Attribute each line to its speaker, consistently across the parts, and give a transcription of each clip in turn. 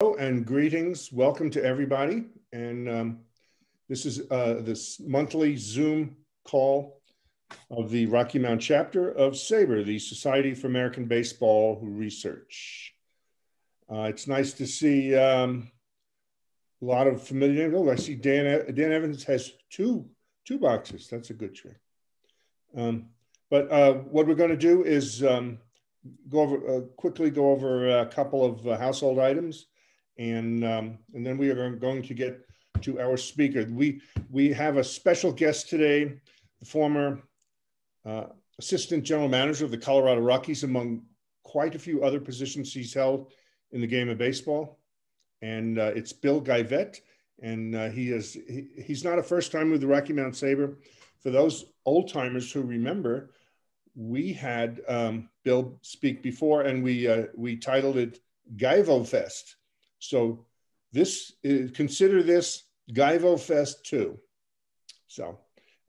Speaker 1: And greetings. Welcome to everybody. And this is this monthly Zoom call of the Rocky Mount chapter of Saber, the Society for American Baseball Research. It's nice to see a lot of familiar names. Oh, I see Dan Evans has two boxes. That's a good trick. But what we're going to do is quickly go over a couple of household items. And then we are going to get to our speaker. We have a special guest today, the former assistant general manager of the Colorado Rockies, among quite a few other positions he's held in the game of baseball. And it's Bill Geivett. And he's not a first time with the Rocky Mount Saber. For those old timers who remember, we had Bill speak before, and we titled it Gaivo Fest. So consider this Gaivo Fest 2. So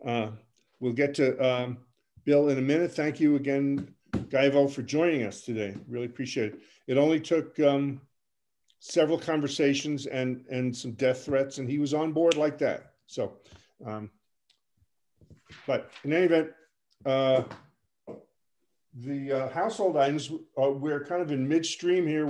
Speaker 1: we'll get to Bill in a minute. Thank you again, Gaivo, for joining us today. Really appreciate it. It only took several conversations and some death threats, and he was on board like that. So, but in any event, the household items, we're kind of in midstream here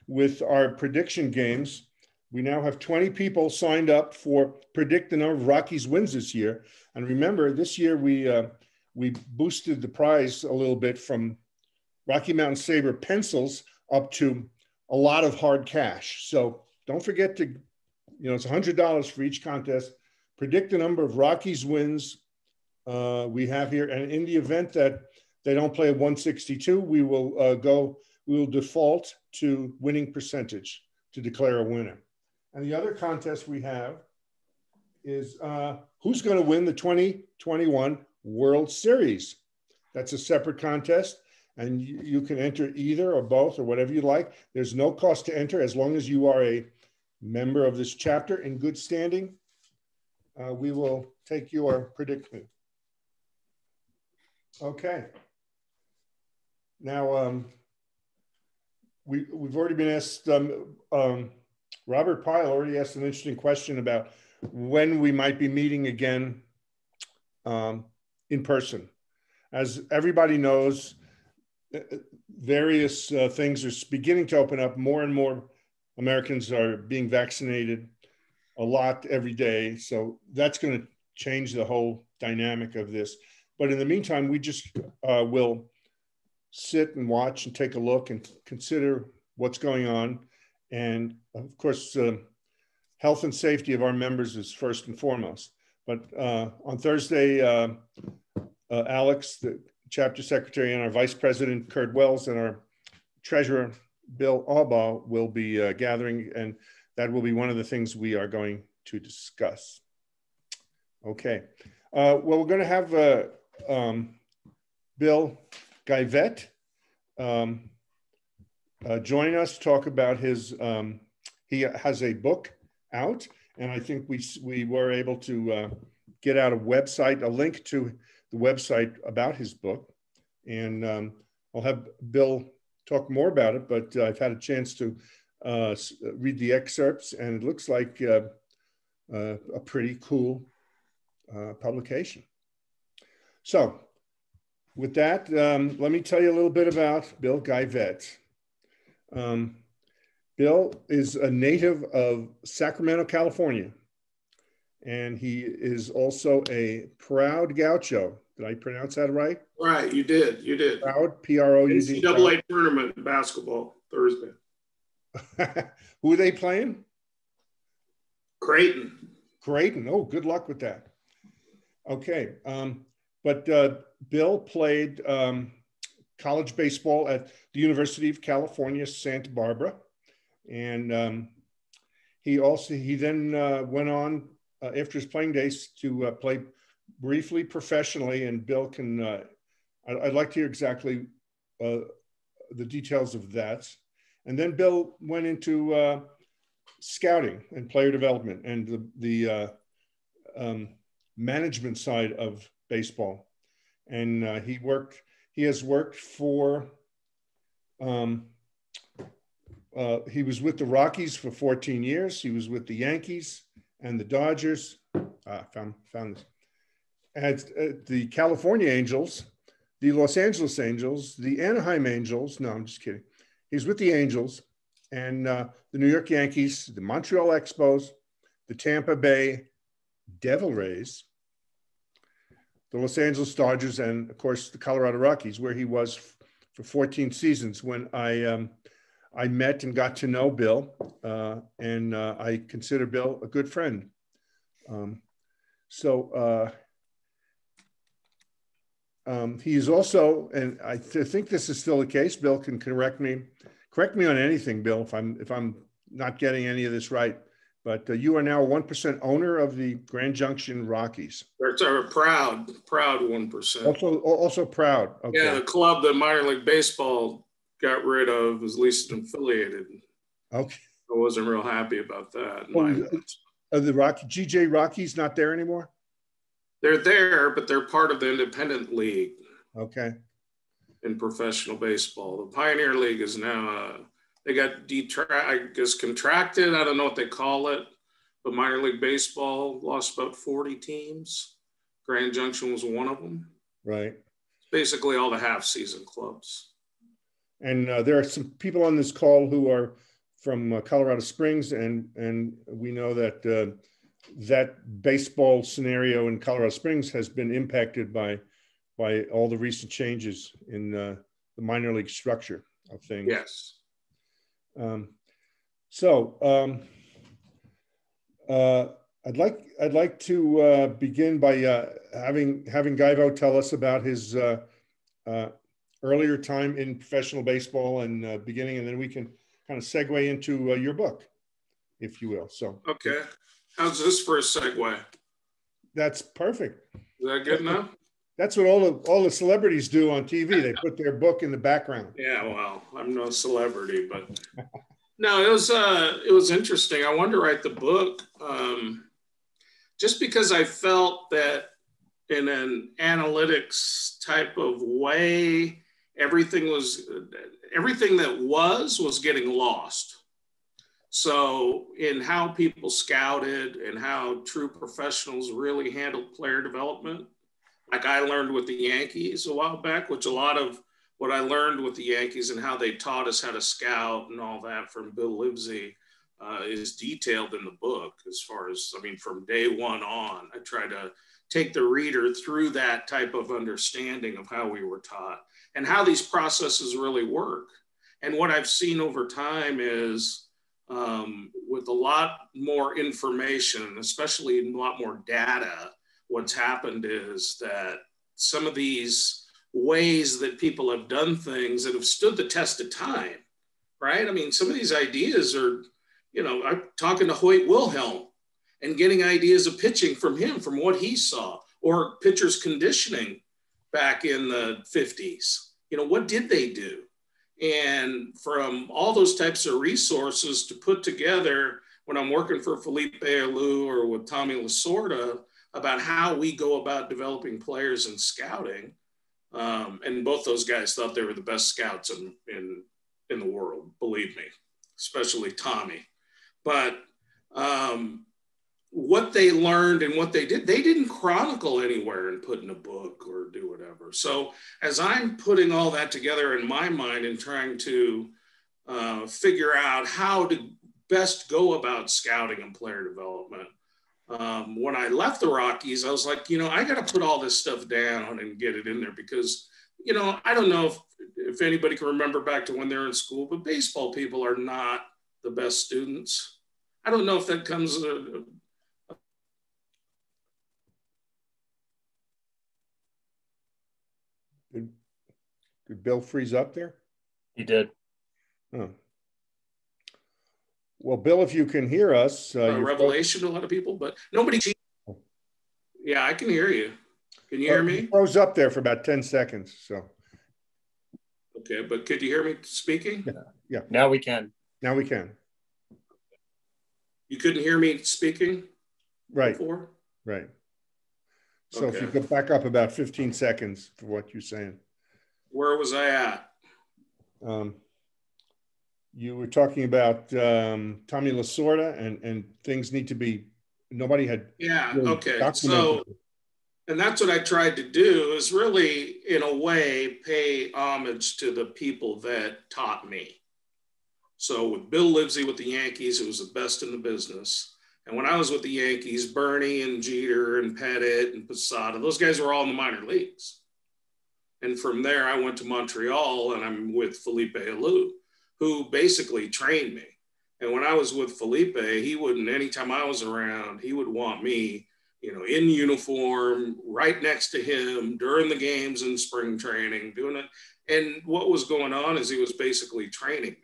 Speaker 1: with our prediction games. We now have 20 people signed up for predict the number of Rockies wins this year. And remember, this year we boosted the prize a little bit from Rocky Mountain Saber pencils up to a lot of hard cash. So don't forget to, it's $100 for each contest. Predict the number of Rockies wins we have here. And in the event that they don't play a 162, we will default to winning percentage to declare a winner. And the other contest we have is who's going to win the 2021 World Series. That's a separate contest, and you can enter either or both or whatever you like. There's no cost to enter as long as you are a member of this chapter in good standing. We will take your prediction. Okay. Now, we've already been asked, Robert Pyle already asked an interesting question about when we might be meeting again in person. As everybody knows, various things are beginning to open up. More and more Americans are being vaccinated a lot every day. So that's going to change the whole dynamic of this. But in the meantime, we just will sit and watch and take a look and consider what's going on. And of course, health and safety of our members is first and foremost. But on Thursday, Alex, the chapter secretary, and our vice president, Kurt Wells, and our treasurer, Bill Albaugh, will be gathering, and that will be one of the things we are going to discuss. Okay. Well, we're going to have Bill Geivett join us to talk about his, he has a book out, and I think we were able to get out a link to the website about his book. And I'll have Bill talk more about it, but I've had a chance to read the excerpts, and it looks like a pretty cool publication. So with that, let me tell you a little bit about Bill Geivett. Bill is a native of Sacramento, California, and he is also a proud gaucho. Did I pronounce that right?
Speaker 2: Right, you did.
Speaker 1: Proud, P-R-O-U-D.
Speaker 2: NCAA tournament basketball Thursday.
Speaker 1: Who are they playing?
Speaker 2: Creighton.
Speaker 1: Creighton. Oh, good luck with that. Okay. But Bill played college baseball at the University of California, Santa Barbara. And he then went on after his playing days to play briefly professionally. And Bill can, I'd like to hear exactly the details of that. And then Bill went into scouting and player development and the management side of baseball. And he has worked for He was with the Rockies for 14 years. He was with the Yankees and the Dodgers. Found this. And the California Angels, the Los Angeles Angels, the Anaheim Angels. No, I'm just kidding. He's with the Angels and the New York Yankees, the Montreal Expos, the Tampa Bay Devil Rays, the Los Angeles Dodgers, and of course the Colorado Rockies, where he was for 14 seasons. When I met and got to know Bill, and I consider Bill a good friend. He is also, and I think this is still the case. Bill can correct me on anything, Bill, if I'm not getting any of this right. But you are now a 1% owner of the Grand Junction Rockies.
Speaker 2: It's a proud 1%.
Speaker 1: Also proud. Okay.
Speaker 2: Yeah, the club that minor league baseball got rid of was least affiliated.
Speaker 1: Okay.
Speaker 2: I wasn't real happy about that.
Speaker 1: Are the GJ Rockies not there anymore?
Speaker 2: They're there, but they're part of the independent league.
Speaker 1: Okay.
Speaker 2: In professional baseball, the Pioneer League is now they got contracted. I don't know what they call it, but minor league baseball lost about 40 teams. Grand Junction was one of them.
Speaker 1: Right.
Speaker 2: It's basically all the half-season clubs.
Speaker 1: And there are some people on this call who are from Colorado Springs, and we know that that baseball scenario in Colorado Springs has been impacted by all the recent changes in the minor league structure of things.
Speaker 2: Yes.
Speaker 1: I'd like to begin by having Geivett tell us about his earlier time in professional baseball and beginning, and then we can kind of segue into your book, if you will. So
Speaker 2: okay, how's this for a segue?
Speaker 1: That's perfect.
Speaker 2: Is that good enough?
Speaker 1: That's what all the celebrities do on TV. They put their book in the background.
Speaker 2: Yeah, well, I'm no celebrity, but no, it was interesting. I wanted to write the book just because I felt that in an analytics type of way, everything that was getting lost. So in how people scouted and how true professionals really handled player development, like I learned with the Yankees a while back, which a lot of what I learned with the Yankees and how they taught us how to scout and all that from Bill Livesey is detailed in the book. As far as, I mean, from day one on, I try to take the reader through that type of understanding of how we were taught and how these processes really work. And what I've seen over time is with a lot more information, especially a lot more data, what's happened is that some of these ways that people have done things that have stood the test of time, right? I mean, some of these ideas are, I'm talking to Hoyt Wilhelm and getting ideas of pitching from him, from what he saw, or pitchers conditioning back in the 50s. What did they do? And from all those types of resources to put together when I'm working for Felipe Alou or with Tommy Lasorda about how we go about developing players and scouting. And both those guys thought they were the best scouts in the world, believe me, especially Tommy. But what they learned and what they didn't chronicle anywhere and put in a book or do whatever. So as I'm putting all that together in my mind and trying to figure out how to best go about scouting and player development, when I left the Rockies, I was like, I got to put all this stuff down and get it in there because, I don't know if anybody can remember back to when they're in school, but baseball people are not the best students. I don't know if that comes.
Speaker 1: Did Bill freeze up there?
Speaker 3: He did.
Speaker 1: Oh. Well, Bill, if you can hear us.
Speaker 2: Revelation to a lot of people, but nobody. Yeah, I can hear you. Can you hear me?
Speaker 1: You froze up there for about 10 seconds. So.
Speaker 2: Okay, but could you hear me speaking?
Speaker 1: Yeah.
Speaker 3: Now we can.
Speaker 1: Now we can.
Speaker 2: You couldn't hear me speaking?
Speaker 1: Right.
Speaker 2: Before?
Speaker 1: Right. So
Speaker 2: okay.
Speaker 1: If you go back up about 15 seconds for what you're saying.
Speaker 2: Where was I at?
Speaker 1: you were talking about Tommy Lasorda, and things need to be, nobody had
Speaker 2: Yeah.
Speaker 1: really
Speaker 2: Okay.
Speaker 1: documented.
Speaker 2: So, and that's what I tried to do, is really, in a way, pay homage to the people that taught me. So with Bill Livesey with the Yankees, who was the best in the business. And when I was with the Yankees, Bernie and Jeter and Pettit and Posada, those guys were all in the minor leagues. And from there, I went to Montreal, and I'm with Felipe Alou, who basically trained me. And when I was with Felipe, he wouldn't, anytime I was around, he would want me, in uniform, right next to him during the games in spring training, doing it. And what was going on is he was basically training me.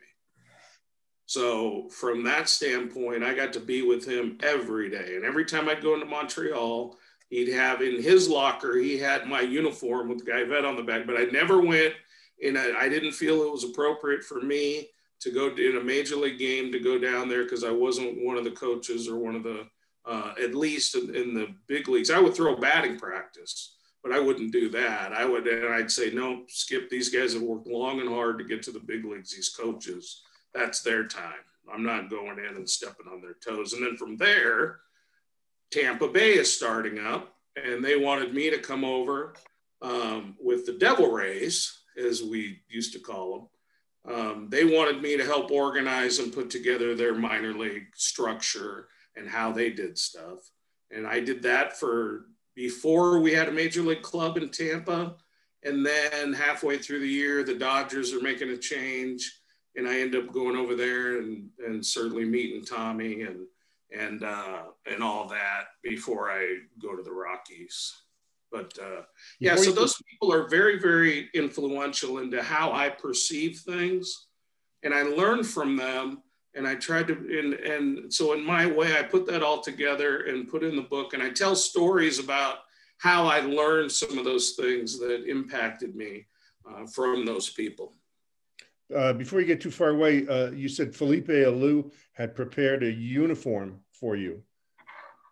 Speaker 2: So from that standpoint, I got to be with him every day. And every time I'd go into Montreal, he'd have in his locker, he had my uniform with Geivett on the back, but I never went I didn't feel it was appropriate for me to go in a major league game to go down there, because I wasn't one of the coaches or one of the, at least in the big leagues. I would throw batting practice, but I wouldn't do that. I'd say, no, Skip, these guys have worked long and hard to get to the big leagues, these coaches. That's their time. I'm not going in and stepping on their toes. And then from there, Tampa Bay is starting up, and they wanted me to come over with the Devil Rays, as we used to call them. They wanted me to help organize and put together their minor league structure and how they did stuff. And I did that before we had a major league club in Tampa. And then halfway through the year, the Dodgers are making a change. And I end up going over there and certainly meeting Tommy and all that before I go to the Rockies. But so those people are very, very influential into how I perceive things. And I learned from them, and I tried to, and so in my way, I put that all together and put in the book. And I tell stories about how I learned some of those things that impacted me from those people.
Speaker 1: Before you get too far away, you said Felipe Alou had prepared a uniform for you.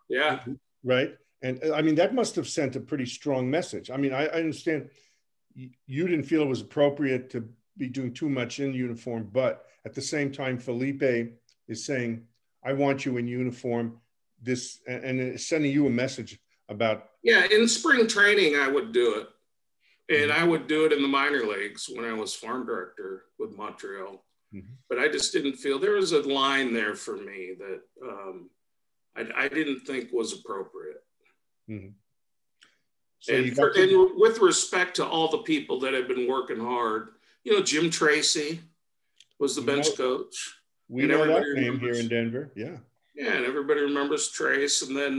Speaker 2: Yeah.
Speaker 1: Right. And I mean, that must have sent a pretty strong message. I mean, I understand you didn't feel it was appropriate to be doing too much in uniform, but at the same time, Felipe is saying, I want you in uniform, and sending you a message about.
Speaker 2: Yeah. In spring training, I would do it. And I would do it in the minor leagues when I was farm director with Montreal. Mm-hmm. But I just didn't feel there was a line there for me that I didn't think was appropriate. Mm-hmm. So and with respect to all the people that have been working hard, Jim Tracy was the bench coach.
Speaker 1: We know that name here in Denver. Yeah.
Speaker 2: Yeah, and everybody remembers Trace. And then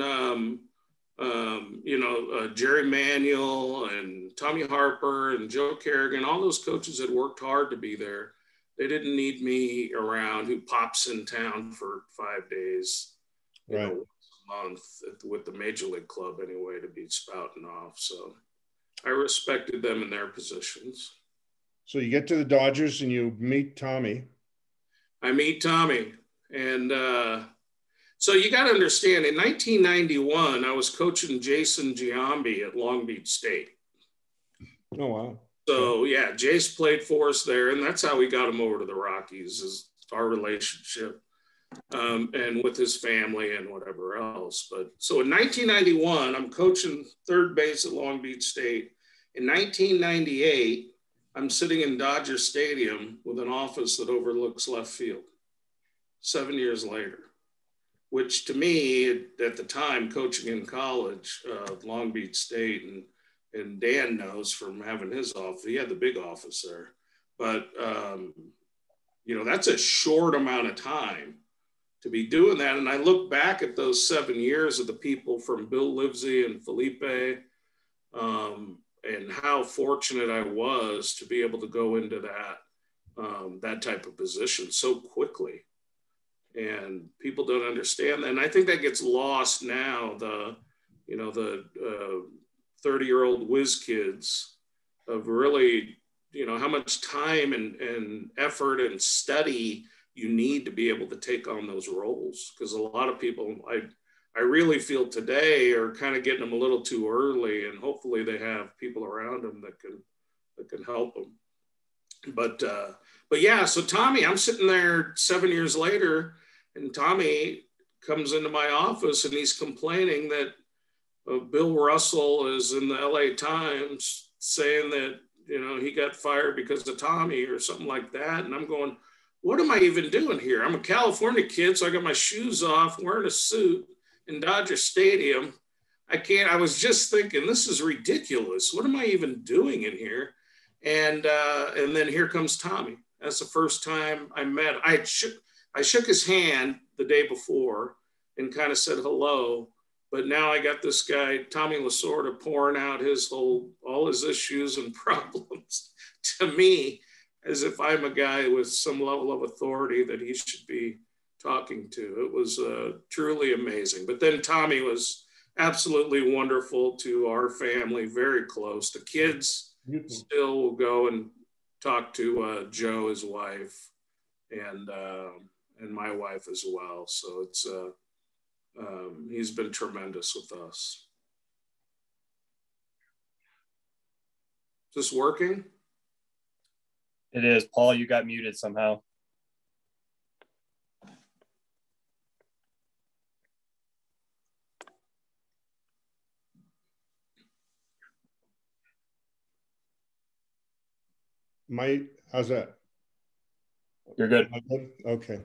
Speaker 2: Jerry Manuel and Tommy Harper and Joe Kerrigan, all those coaches that worked hard to be there. They didn't need me around who pops in town for 5 days, once a month with the major league club anyway, to be spouting off. So I respected them in their positions.
Speaker 1: So you get to the Dodgers and you meet Tommy.
Speaker 2: I meet Tommy, and so you got to understand, in 1991, I was coaching Jason Giambi at Long Beach State.
Speaker 1: Oh, wow.
Speaker 2: So, yeah, Jace played for us there, and that's how we got him over to the Rockies, is our relationship, and with his family and whatever else. But so in 1991, I'm coaching third base at Long Beach State. In 1998, I'm sitting in Dodger Stadium with an office that overlooks left field 7 years later. Which to me, at the time, coaching in college, Long Beach State, and Dan knows from having his office, he had the big office there. But, that's a short amount of time to be doing that. And I look back at those 7 years of the people from Bill Livesey and Felipe, and how fortunate I was to be able to go into that type of position so quickly. And people don't understand that. And I think that gets lost now, the 30-year-old whiz kids of really, how much time and effort and study you need to be able to take on those roles. Because a lot of people, I really feel today are kind of getting them a little too early, and hopefully they have people around them that can help them. But yeah, so Tommy, I'm sitting there 7 years later, and Tommy comes into my office and he's complaining that Bill Russell is in the LA Times saying that, he got fired because of Tommy or something like that. And I'm going, what am I even doing here? I'm a California kid, so I got my shoes off, wearing a suit in Dodger Stadium. I was just thinking, this is ridiculous. What am I even doing in here? And then here comes Tommy. That's the first time I met. I shook his hand the day before and kind of said hello. But now I got this guy, Tommy Lasorda, pouring out all his issues and problems to me as if I'm a guy with some level of authority that he should be talking to. It was truly amazing. But then Tommy was absolutely wonderful to our family, very close. The kids still will go and talk to Joe, his wife, and my wife as well. So it's he's been tremendous with us. Is this working?
Speaker 3: It is. Paul, you got muted somehow.
Speaker 1: How's that?
Speaker 3: You're good.
Speaker 1: Okay.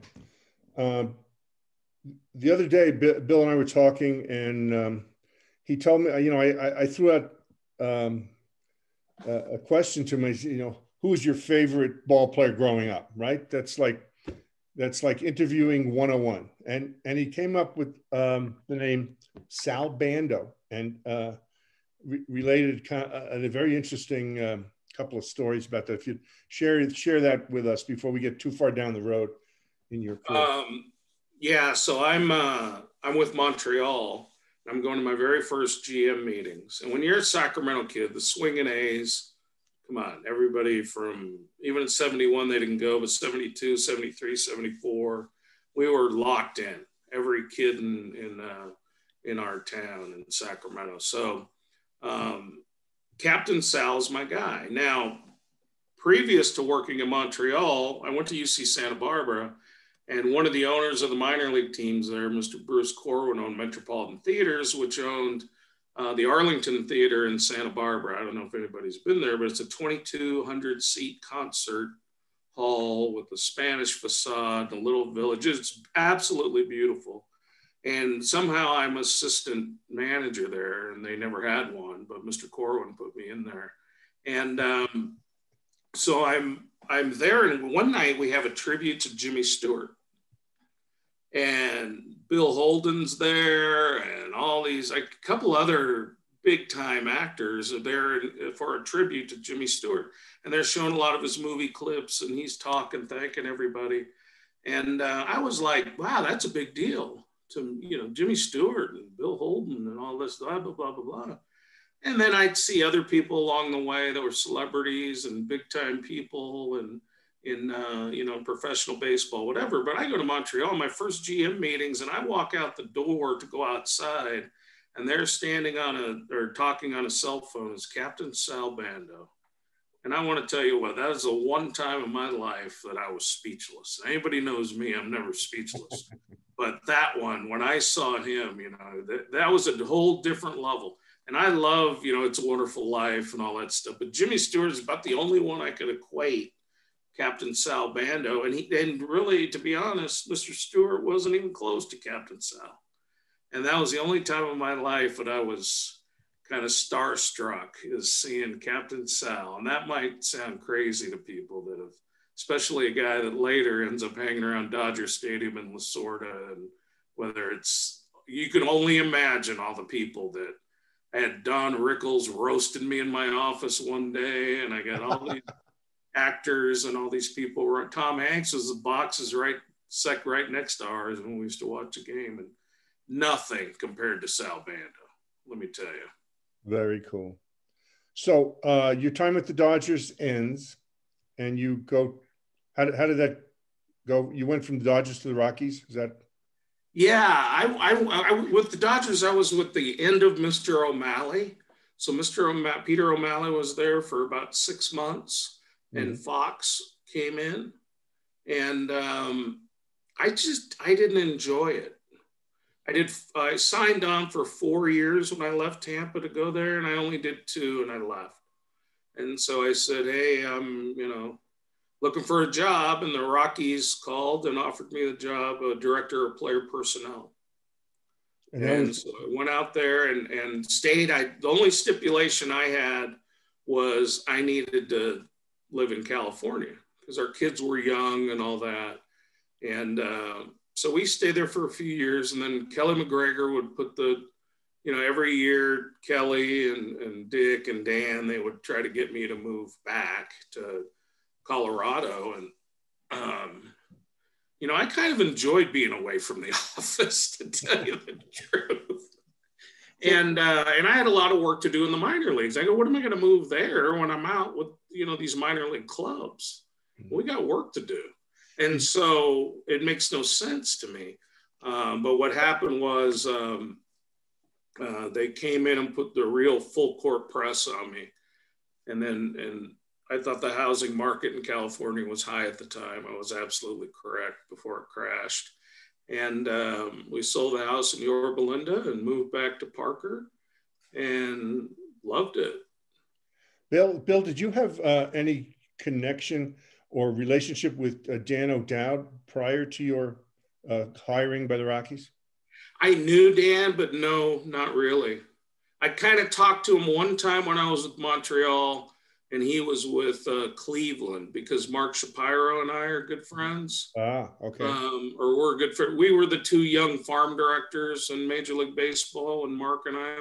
Speaker 1: The other day, Bill and I were talking, and he told me, I threw out a question to him. Who was your favorite ball player growing up? Right. That's like interviewing 101. And he came up with the name Sal Bando, and related a very interesting couple of stories about that. If you'd share that with us before we get too far down the road in your career.
Speaker 2: Yeah, so I'm with Montreal. I'm going to my very first GM meetings. And when you're a Sacramento kid, the swinging A's, come on, everybody from, even in 71, they didn't go, but 72, 73, 74, we were locked in, every kid in our town in Sacramento. So Captain Sal's my guy. Now, previous to working in Montreal, I went to UC Santa Barbara, and one of the owners of the minor league teams there, Mr. Bruce Corwin, owned Metropolitan Theaters, which owned the Arlington Theater in Santa Barbara. I don't know if anybody's been there, but it's a 2,200 seat concert hall with a Spanish facade, a little village. It's absolutely beautiful. And somehow I'm assistant manager there, and they never had one, but Mr. Corwin put me in there. And so I'm there, and one night we have a tribute to Jimmy Stewart. And Bill Holden's there, and all these, like a couple other big time actors are there for a tribute to Jimmy Stewart. And they're showing a lot of his movie clips, and he's talking, thanking everybody. And I was like, wow, that's a big deal to, Jimmy Stewart and Bill Holden and all this, blah, blah, blah, blah, blah. And then I'd see other people along the way that were celebrities and big time people and in professional baseball, whatever. But I go to Montreal, my first GM meetings, and I walk out the door to go outside, and they're standing talking on a cell phone as Captain Sal Bando. And I want to tell you what, that is the one time in my life that I was speechless. Anybody knows me, I'm never speechless. But that one, when I saw him, that was a whole different level. And I love, It's a Wonderful Life and all that stuff. But Jimmy Stewart is about the only one I could equate Captain Sal Bando. And really, to be honest, Mr. Stewart wasn't even close to Captain Sal. And that was the only time in my life that I was kind of starstruck, is seeing Captain Sal. And that might sound crazy to people that have, especially a guy that later ends up hanging around Dodger Stadium in Lasorda, and whether it's, you can only imagine all the people that I had. Don Rickles roasted me in my office one day, and I got all these actors and all these people. Tom Hanks was the boxes right next to ours when we used to watch a game, and nothing compared to Sal Bando, let me tell you.
Speaker 1: Very cool. So your time at the Dodgers ends, and you go. How did that go? You went from the Dodgers to the Rockies. Is that?
Speaker 2: Yeah, I with the Dodgers, I was with the end of Mr. O'Malley. So Peter O'Malley was there for about 6 months. and Fox came in, and I didn't enjoy it. I signed on for 4 years when I left Tampa to go there, and I only did 2 and I left. And so I said, hey, I'm, looking for a job, and the Rockies called and offered me the job of director of player personnel. And so I went out there and stayed. The only stipulation I had was I needed to live in California because our kids were young and all that. And so we stayed there for a few years, and then Kelly McGregor would put every year, Kelly and Dick and Dan, they would try to get me to move back to Colorado. And, I kind of enjoyed being away from the office, to tell you the truth. And I had a lot of work to do in the minor leagues. I go, what am I going to move there when I'm out with, these minor league clubs? We got work to do. And so it makes no sense to me. But what happened was they came in and put the real full court press on me. And I thought the housing market in California was high at the time. I was absolutely correct before it crashed. And we sold the house in Yorba Linda and moved back to Parker and loved it.
Speaker 1: Bill, did you have any connection or relationship with Dan O'Dowd prior to your hiring by the Rockies?
Speaker 2: I knew Dan, but no, not really. I kind of talked to him one time when I was with Montreal, and he was with Cleveland, because Mark Shapiro and I are good friends.
Speaker 1: Ah, okay.
Speaker 2: Or we're good friends. We were the 2 young farm directors in Major League Baseball, and Mark and I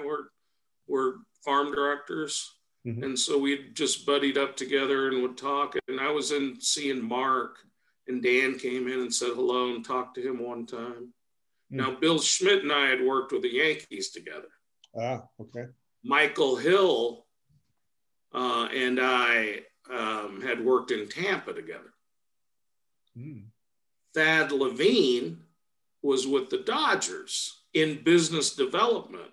Speaker 2: were farm directors. Mm-hmm. And so we just buddied up together and would talk. And I was in seeing Mark, and Dan came in and said hello and talked to him one time. Mm-hmm. Now, Bill Schmidt and I had worked with the Yankees together.
Speaker 1: Ah, okay.
Speaker 2: Michael Hill and I had worked in Tampa together. Mm. Thad Levine was with the Dodgers in business development.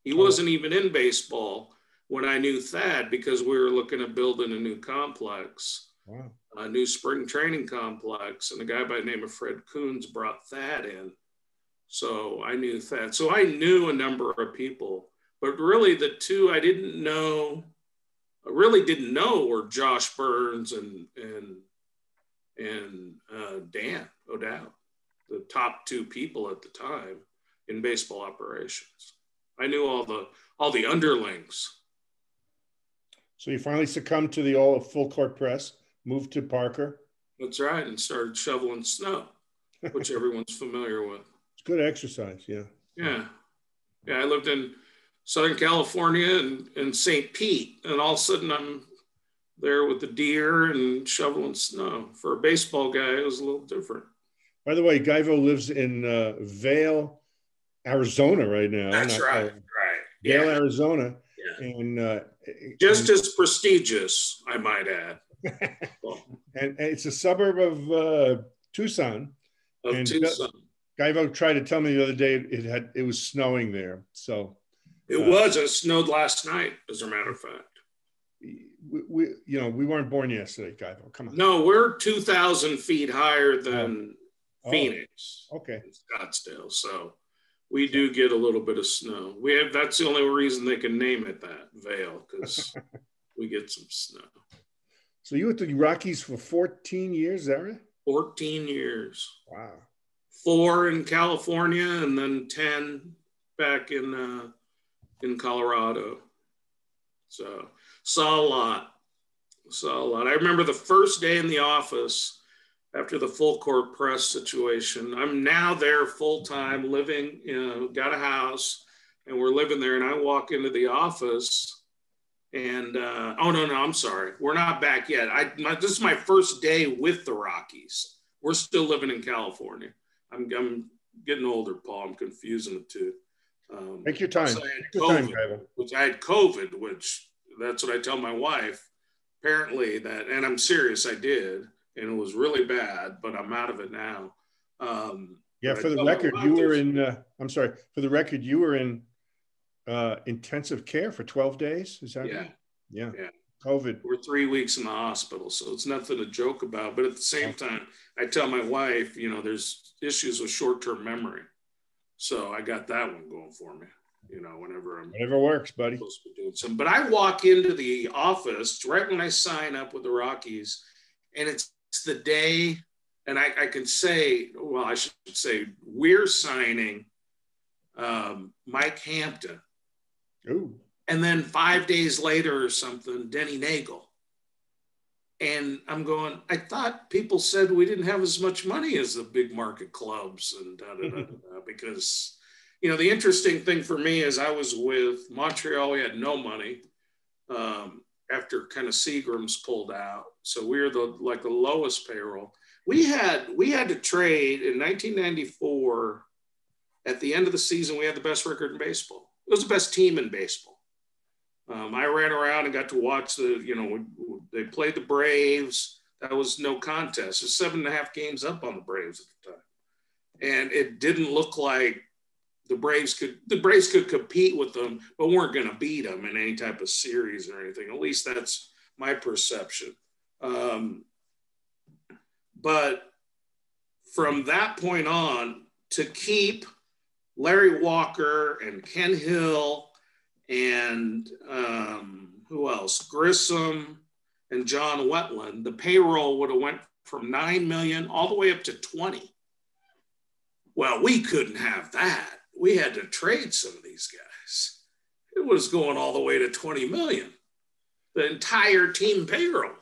Speaker 2: He wasn't even in baseball when I knew Thad, because we were looking at building a new complex, a new spring training complex, and a guy by the name of Fred Coons brought Thad in. So I knew Thad. So I knew a number of people, but really the 2 I really didn't know were Josh Burns and Dan O'Dowd, the top 2 people at the time in baseball operations. I knew all the underlings.
Speaker 1: So you finally succumbed to the all full court press, moved to Parker.
Speaker 2: That's right, and started shoveling snow, which everyone's familiar with.
Speaker 1: It's good exercise, yeah.
Speaker 2: Yeah, I lived in Southern California and St. Pete, and all of a sudden I'm there with the deer and shoveling snow. For a baseball guy, it was a little different.
Speaker 1: By the way, Geivett lives in Vail, Arizona right now.
Speaker 2: That's right.
Speaker 1: Vail, Arizona.
Speaker 2: Yeah.
Speaker 1: And
Speaker 2: just as prestigious, I might add.
Speaker 1: and it's a suburb of Tucson.
Speaker 2: Tucson.
Speaker 1: Geivett tried to tell me the other day it was snowing there. So
Speaker 2: it snowed last night, as a matter of fact.
Speaker 1: We weren't born yesterday, Geivett. Come on.
Speaker 2: No, we're 2,000 feet higher than Phoenix.
Speaker 1: Okay.
Speaker 2: Scottsdale. So we do get a little bit of snow. That's the only reason they can name it that, Vail, because we get some snow.
Speaker 1: So you were at the Rockies for 14 years, is that right?
Speaker 2: 14 years.
Speaker 1: Wow. 4
Speaker 2: in California and then 10 back in Colorado. So saw a lot. I remember the first day in the office after the full court press situation. I'm now there full time, living, got a house, and we're living there. And I walk into the office, and I'm sorry, we're not back yet. This is my first day with the Rockies. We're still living in California. I'm getting older, Paul. I'm confusing the 2.
Speaker 1: Take your time.
Speaker 2: I had COVID, which that's what I tell my wife. Apparently and I'm serious, I did. And it was really bad, but I'm out of it now.
Speaker 1: For the record, you were in, for the record, you were in intensive care for 12 days. Is that right? Yeah. COVID.
Speaker 2: We're 3 weeks in the hospital, so it's nothing to joke about. But at the same time, I tell my wife, there's issues with short-term memory. So I got that one going for me,
Speaker 1: whatever works, buddy.
Speaker 2: Supposed to be doing something. But I walk into the office right when I sign up with the Rockies, and it's the day, and I can say, well, I should say we're signing Mike Hampton.
Speaker 1: Ooh.
Speaker 2: And then 5 days later or something, Denny Nagel. And I'm going, I thought people said we didn't have as much money as the big market clubs and because, the interesting thing for me is I was with Montreal, we had no money after kind of Seagram's pulled out. So we were the lowest payroll. We had to trade in 1994. At the end of the season, we had the best record in baseball. It was the best team in baseball. I ran around and got to watch they played the Braves. That was no contest. It was 7.5 games up on the Braves at the time. And it didn't look like the Braves could compete with them, but weren't going to beat them in any type of series or anything. At least that's my perception. But from that point on, to keep Larry Walker and Ken Hill and who else? Grissom and John Wetland, the payroll would have went from 9 million all the way up to 20. Well, we couldn't have that. We had to trade some of these guys. It was going all the way to 20 million, the entire team payroll.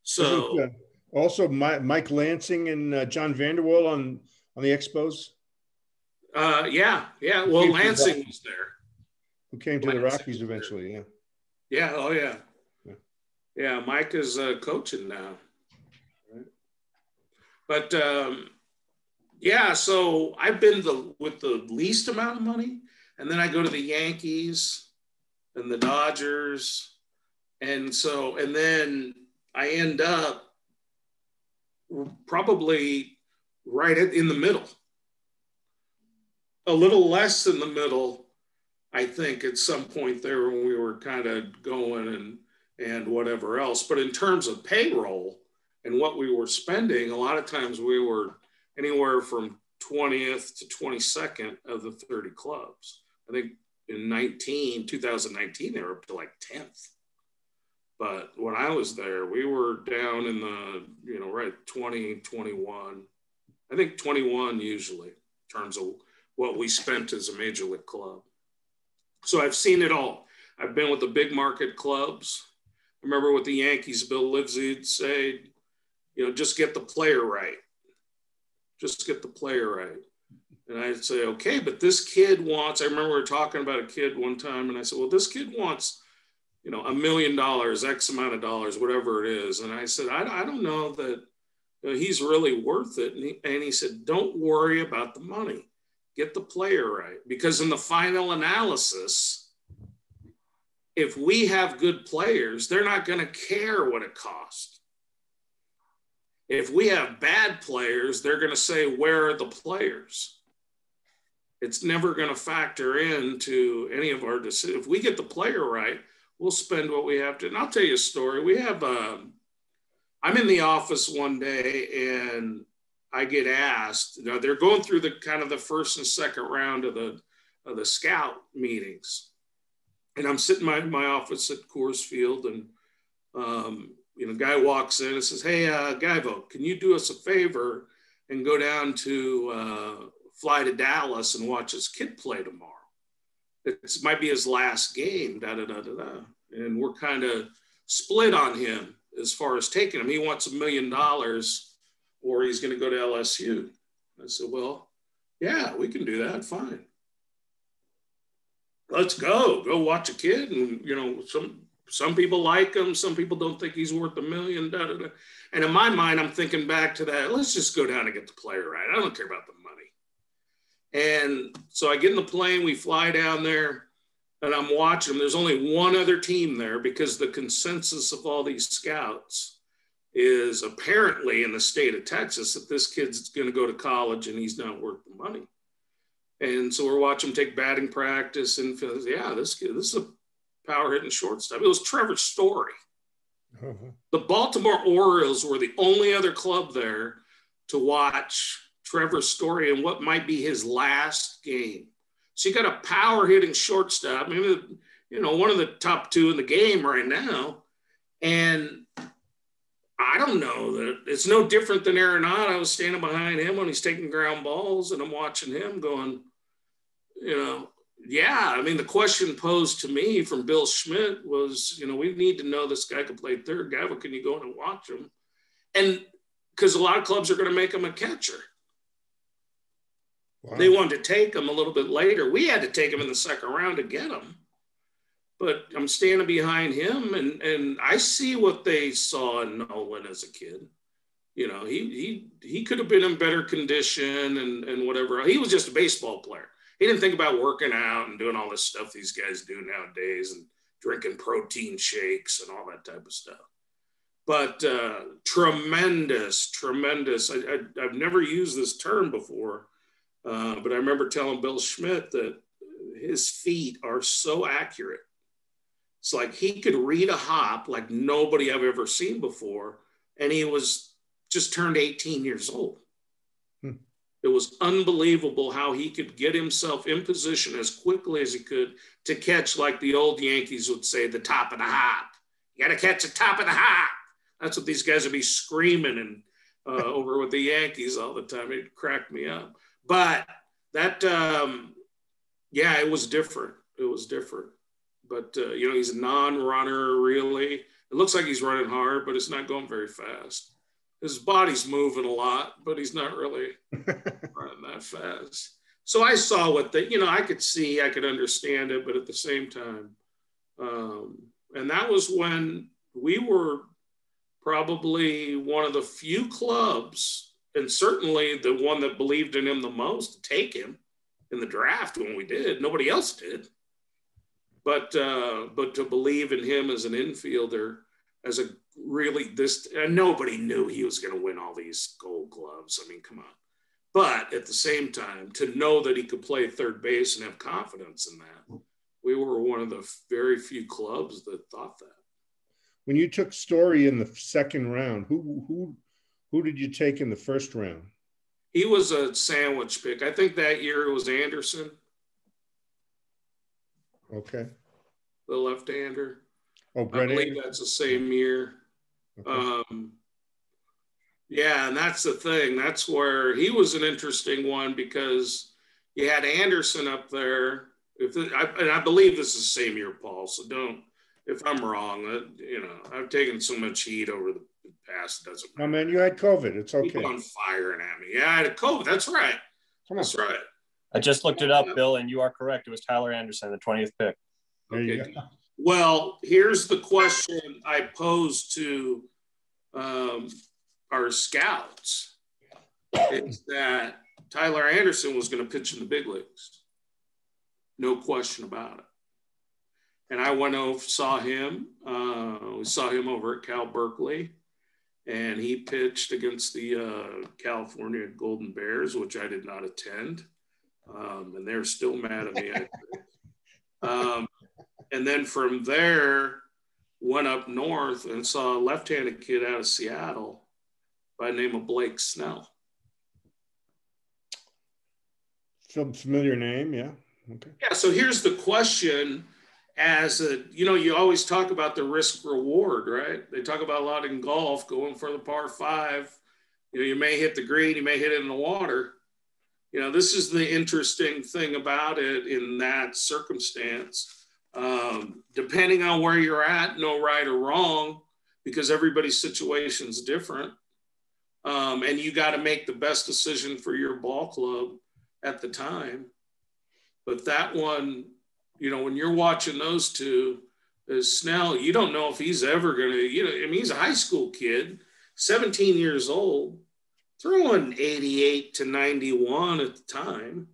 Speaker 2: So
Speaker 1: also Mike Lansing and John Vanderwall on the Expos.
Speaker 2: Yeah. Well, Lansing was there.
Speaker 1: Who came to the Rockies eventually, yeah.
Speaker 2: Yeah, oh yeah. Yeah, Mike is coaching now. Right? But so I've been with the least amount of money, and then I go to the Yankees and the Dodgers, and then I end up probably right in the middle. A little less in the middle, I think, at some point there when we were kind of going and whatever else. But in terms of payroll and what we were spending, a lot of times we were anywhere from 20th to 22nd of the 30 clubs. I think in 2019, they were up to like 10th. But when I was there, we were down in the, right 20, 21. I think 21 usually in terms of what we spent as a major league club. So I've seen it all. I've been with the big market clubs. I remember with the Yankees, Bill Livesey'd say, just get the player right. Just get the player right. And I'd say, okay, but this kid wants, I remember we were talking about a kid one time, and I said, well, this kid wants, $1 million, X amount of dollars, whatever it is. And I said, I don't know that he's really worth it. And he said, don't worry about the money. Get the player right. Because in the final analysis, if we have good players, they're not going to care what it costs. If we have bad players, they're going to say, where are the players? It's never going to factor into any of our decisions. If we get the player right, we'll spend what we have to. And I'll tell you a story. We have, I'm in the office one day and I get asked, they're going through the kind of the first and second round of the scout meetings. And I'm sitting in my office at Coors Field, and guy walks in and says, hey, Geivett, can you do us a favor and go down to fly to Dallas and watch his kid play tomorrow? It might be his last game, And we're kind of split on him as far as taking him. He wants $1 million or he's going to go to LSU. I said, well, yeah, we can do that. Fine. Let's go watch a kid. And, some people like him. Some people don't think he's worth $1 million. And in my mind, I'm thinking back to that. Let's just go down and get the player right. I don't care about the money. And so I get in the plane, we fly down there, and I'm watching them. There's only one other team there because the consensus of all these scouts is apparently in the state of Texas that this kid's going to go to college and he's not worth the money. And so we're watching him take batting practice and yeah, this kid, this is a power hitting shortstop. It was Trevor Story.
Speaker 1: Uh-huh.
Speaker 2: The Baltimore Orioles were the only other club there to watch Trevor Story in what might be his last game. So you got a power hitting shortstop, maybe, one of the top two in the game right now. And I don't know that it's no different than Arenado. I was standing behind him when he's taking ground balls, and I'm watching him going, the question posed to me from Bill Schmidt was, we need to know this guy can play third. Gavin, can you go in and watch him? And because a lot of clubs are going to make him a catcher. Wow. They wanted to take him a little bit later. We had to take him in the second round to get him. But I'm standing behind him, and I see what they saw in Nolan as a kid. He could have been in better condition and whatever. He was just a baseball player. He didn't think about working out and doing all this stuff these guys do nowadays and drinking protein shakes and all that type of stuff. But tremendous. I've never used this term before, but I remember telling Bill Schmidt that his feet are so accurate. It's like he could read a hop like nobody I've ever seen before, and he was just turned 18 years old. It was unbelievable how he could get himself in position as quickly as he could to catch, like the old Yankees would say, the top of the hop. You got to catch the top of the hop. That's what these guys would be screaming and over with the Yankees all the time. It cracked me up. But that, it was different. It was different. But, he's a non-runner, really. It looks like he's running hard, but it's not going very fast. His body's moving a lot, but he's not really running that fast. So I saw what I could see, I could understand it, but at the same time, and that was when we were probably one of the few clubs, and certainly the one that believed in him the most, to take him in the draft when we did. Nobody else did. But to believe in him as an infielder, as a really and nobody knew he was going to win all these Gold Gloves. I mean, come on. But at the same time, to know that he could play third base and have confidence in that, we were one of the very few clubs that thought that.
Speaker 1: When you took Story in the second round, who did you take in the first round?
Speaker 2: He was a sandwich pick. I think that year it was Anderson.
Speaker 1: Okay.
Speaker 2: The left-hander.
Speaker 1: Oh, Brett
Speaker 2: I believe
Speaker 1: Anderson.
Speaker 2: that's the same year. Okay. And that's the thing. That's where he was an interesting one, because you had Anderson up there. And I believe this is the same year, Paul. So if I'm wrong, I've taken so much heat over the past. It doesn't matter.
Speaker 1: No, man, you had COVID. It's okay.
Speaker 2: Keep on firing at me. Yeah, I had COVID. That's right. That's right.
Speaker 3: I just looked it up, Bill, and you are correct. It was Tyler Anderson, the 20th pick.
Speaker 1: There you go.
Speaker 2: Well, here's the question I posed to our scouts. It's that Tyler Anderson was going to pitch in the big leagues. No question about it. And I went over, saw him. We saw him over at Cal Berkeley, and he pitched against the California Golden Bears, which I did not attend. And they're still mad at me. And then from there, went up north and saw a left-handed kid out of Seattle by the name of Blake Snell.
Speaker 1: Some familiar name, yeah. Okay.
Speaker 2: Yeah, so here's the question. You always talk about the risk reward, right? They talk about a lot in golf, going for the par five. You may hit the green, you may hit it in the water. This is the interesting thing about it in that circumstance. Depending on where you're at, no right or wrong, because everybody's situation is different. And you got to make the best decision for your ball club at the time. But that one, when you're watching those two, is Snell, you don't know if he's ever going to, he's a high school kid, 17 years old, throwing 88 to 91 at the time,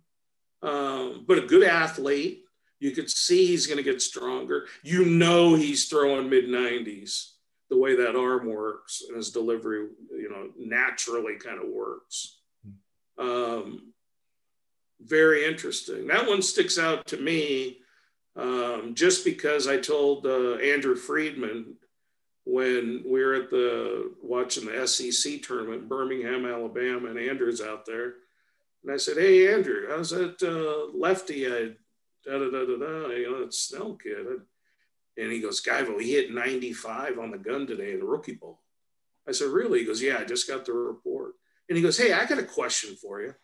Speaker 2: but a good athlete. You could see he's going to get stronger. He's throwing mid-90s, the way that arm works and his delivery, naturally kind of works. Very interesting. That one sticks out to me just because I told Andrew Friedman when we were watching the SEC tournament in Birmingham, Alabama, and Andrew's out there. And I said, hey, Andrew, how's that lefty? That Snell kid. And he goes, Geivett, he hit 95 on the gun today in the rookie bowl. I said, really? He goes, yeah, I just got the report. And he goes, hey, I got a question for you.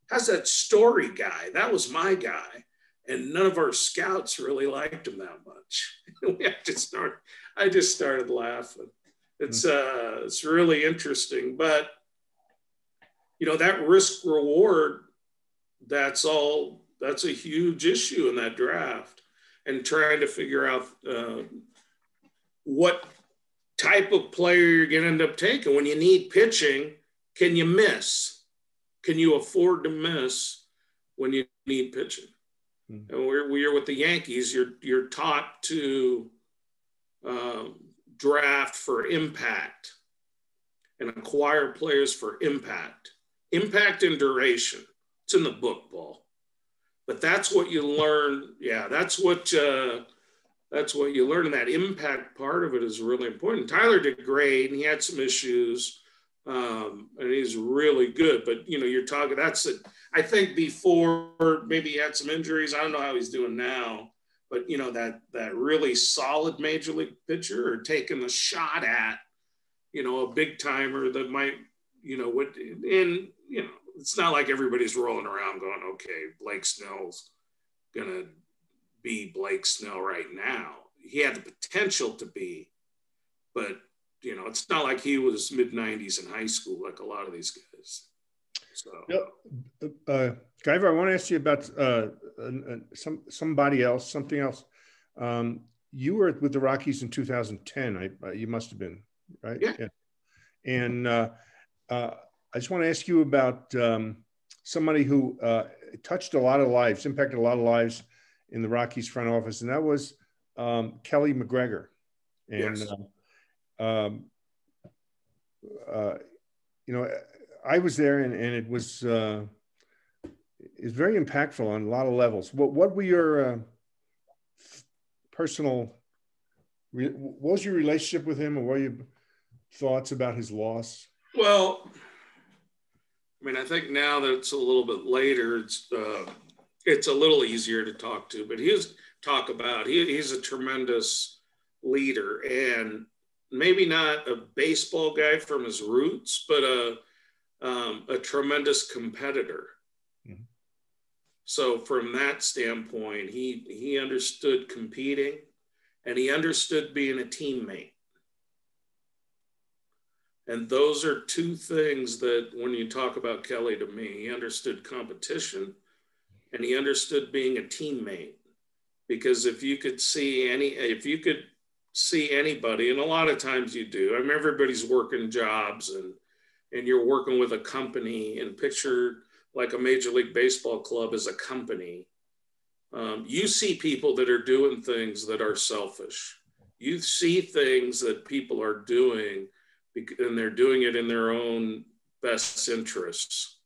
Speaker 2: How's that Story guy? That was my guy. And none of our scouts really liked him that much. I just started laughing. It's really interesting. But, that risk reward, that's a huge issue in that draft. And trying to figure out what type of player you're going to end up taking. When you need pitching, can you miss? Can you afford to miss when you need pitching? Mm-hmm. And we're with the Yankees. You're taught to draft for impact and acquire players for impact and duration. It's in the book, Paul. But that's what you learn. Yeah, that's what you learn. And that impact part of it is really important. Tyler did great, and he had some issues, and he's really good. But you're talking. I think before maybe he had some injuries. I don't know how he's doing now. But that really solid major league pitcher, or taking a shot at a big timer that might it's not like everybody's rolling around going, okay, Blake Snell's going to be Blake Snell right now. He had the potential to be, but, it's not like he was mid-90s in high school like a lot of these guys. So,
Speaker 1: Geivett, I want to ask you about something else. You were with the Rockies in 2010. You must have been, right?
Speaker 2: Yeah.
Speaker 1: And I just want to ask you about somebody who touched a lot of lives, impacted a lot of lives in the Rockies front office, and that was Kelly McGregor. And,
Speaker 2: yes.
Speaker 1: I was there, and it was very impactful on a lot of levels. What were your what was your relationship with him, and what were your thoughts about his loss?
Speaker 2: Well, I think now that it's a little bit later, it's a little easier to talk to, but he's a tremendous leader, and maybe not a baseball guy from his roots, but a tremendous competitor. Mm-hmm. So from that standpoint, he understood competing, and he understood being a teammate. And those are two things that when you talk about Kelly to me, he understood competition and he understood being a teammate. Because if you could see anybody, and a lot of times you do, everybody's working jobs and you're working with a company, and picture like a Major League Baseball club as a company. You see people that are doing things that are selfish. You see things that people are doing and they're doing it in their own best interests.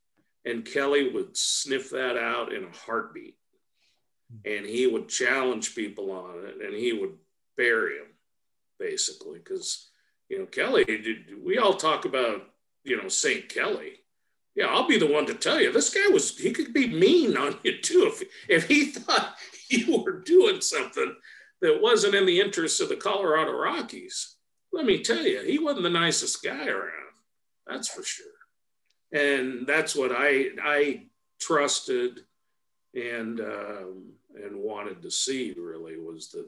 Speaker 2: And Kelly would sniff that out in a heartbeat. And he would challenge people on it, and he would bury them, basically. Because, Kelly, we all talk about, St. Kelly. Yeah, I'll be the one to tell you, this guy he could be mean on you too. If he thought you were doing something that wasn't in the interest of the Colorado Rockies, let me tell you, he wasn't the nicest guy around. That's for sure. And that's what I trusted and wanted to see, really, was that.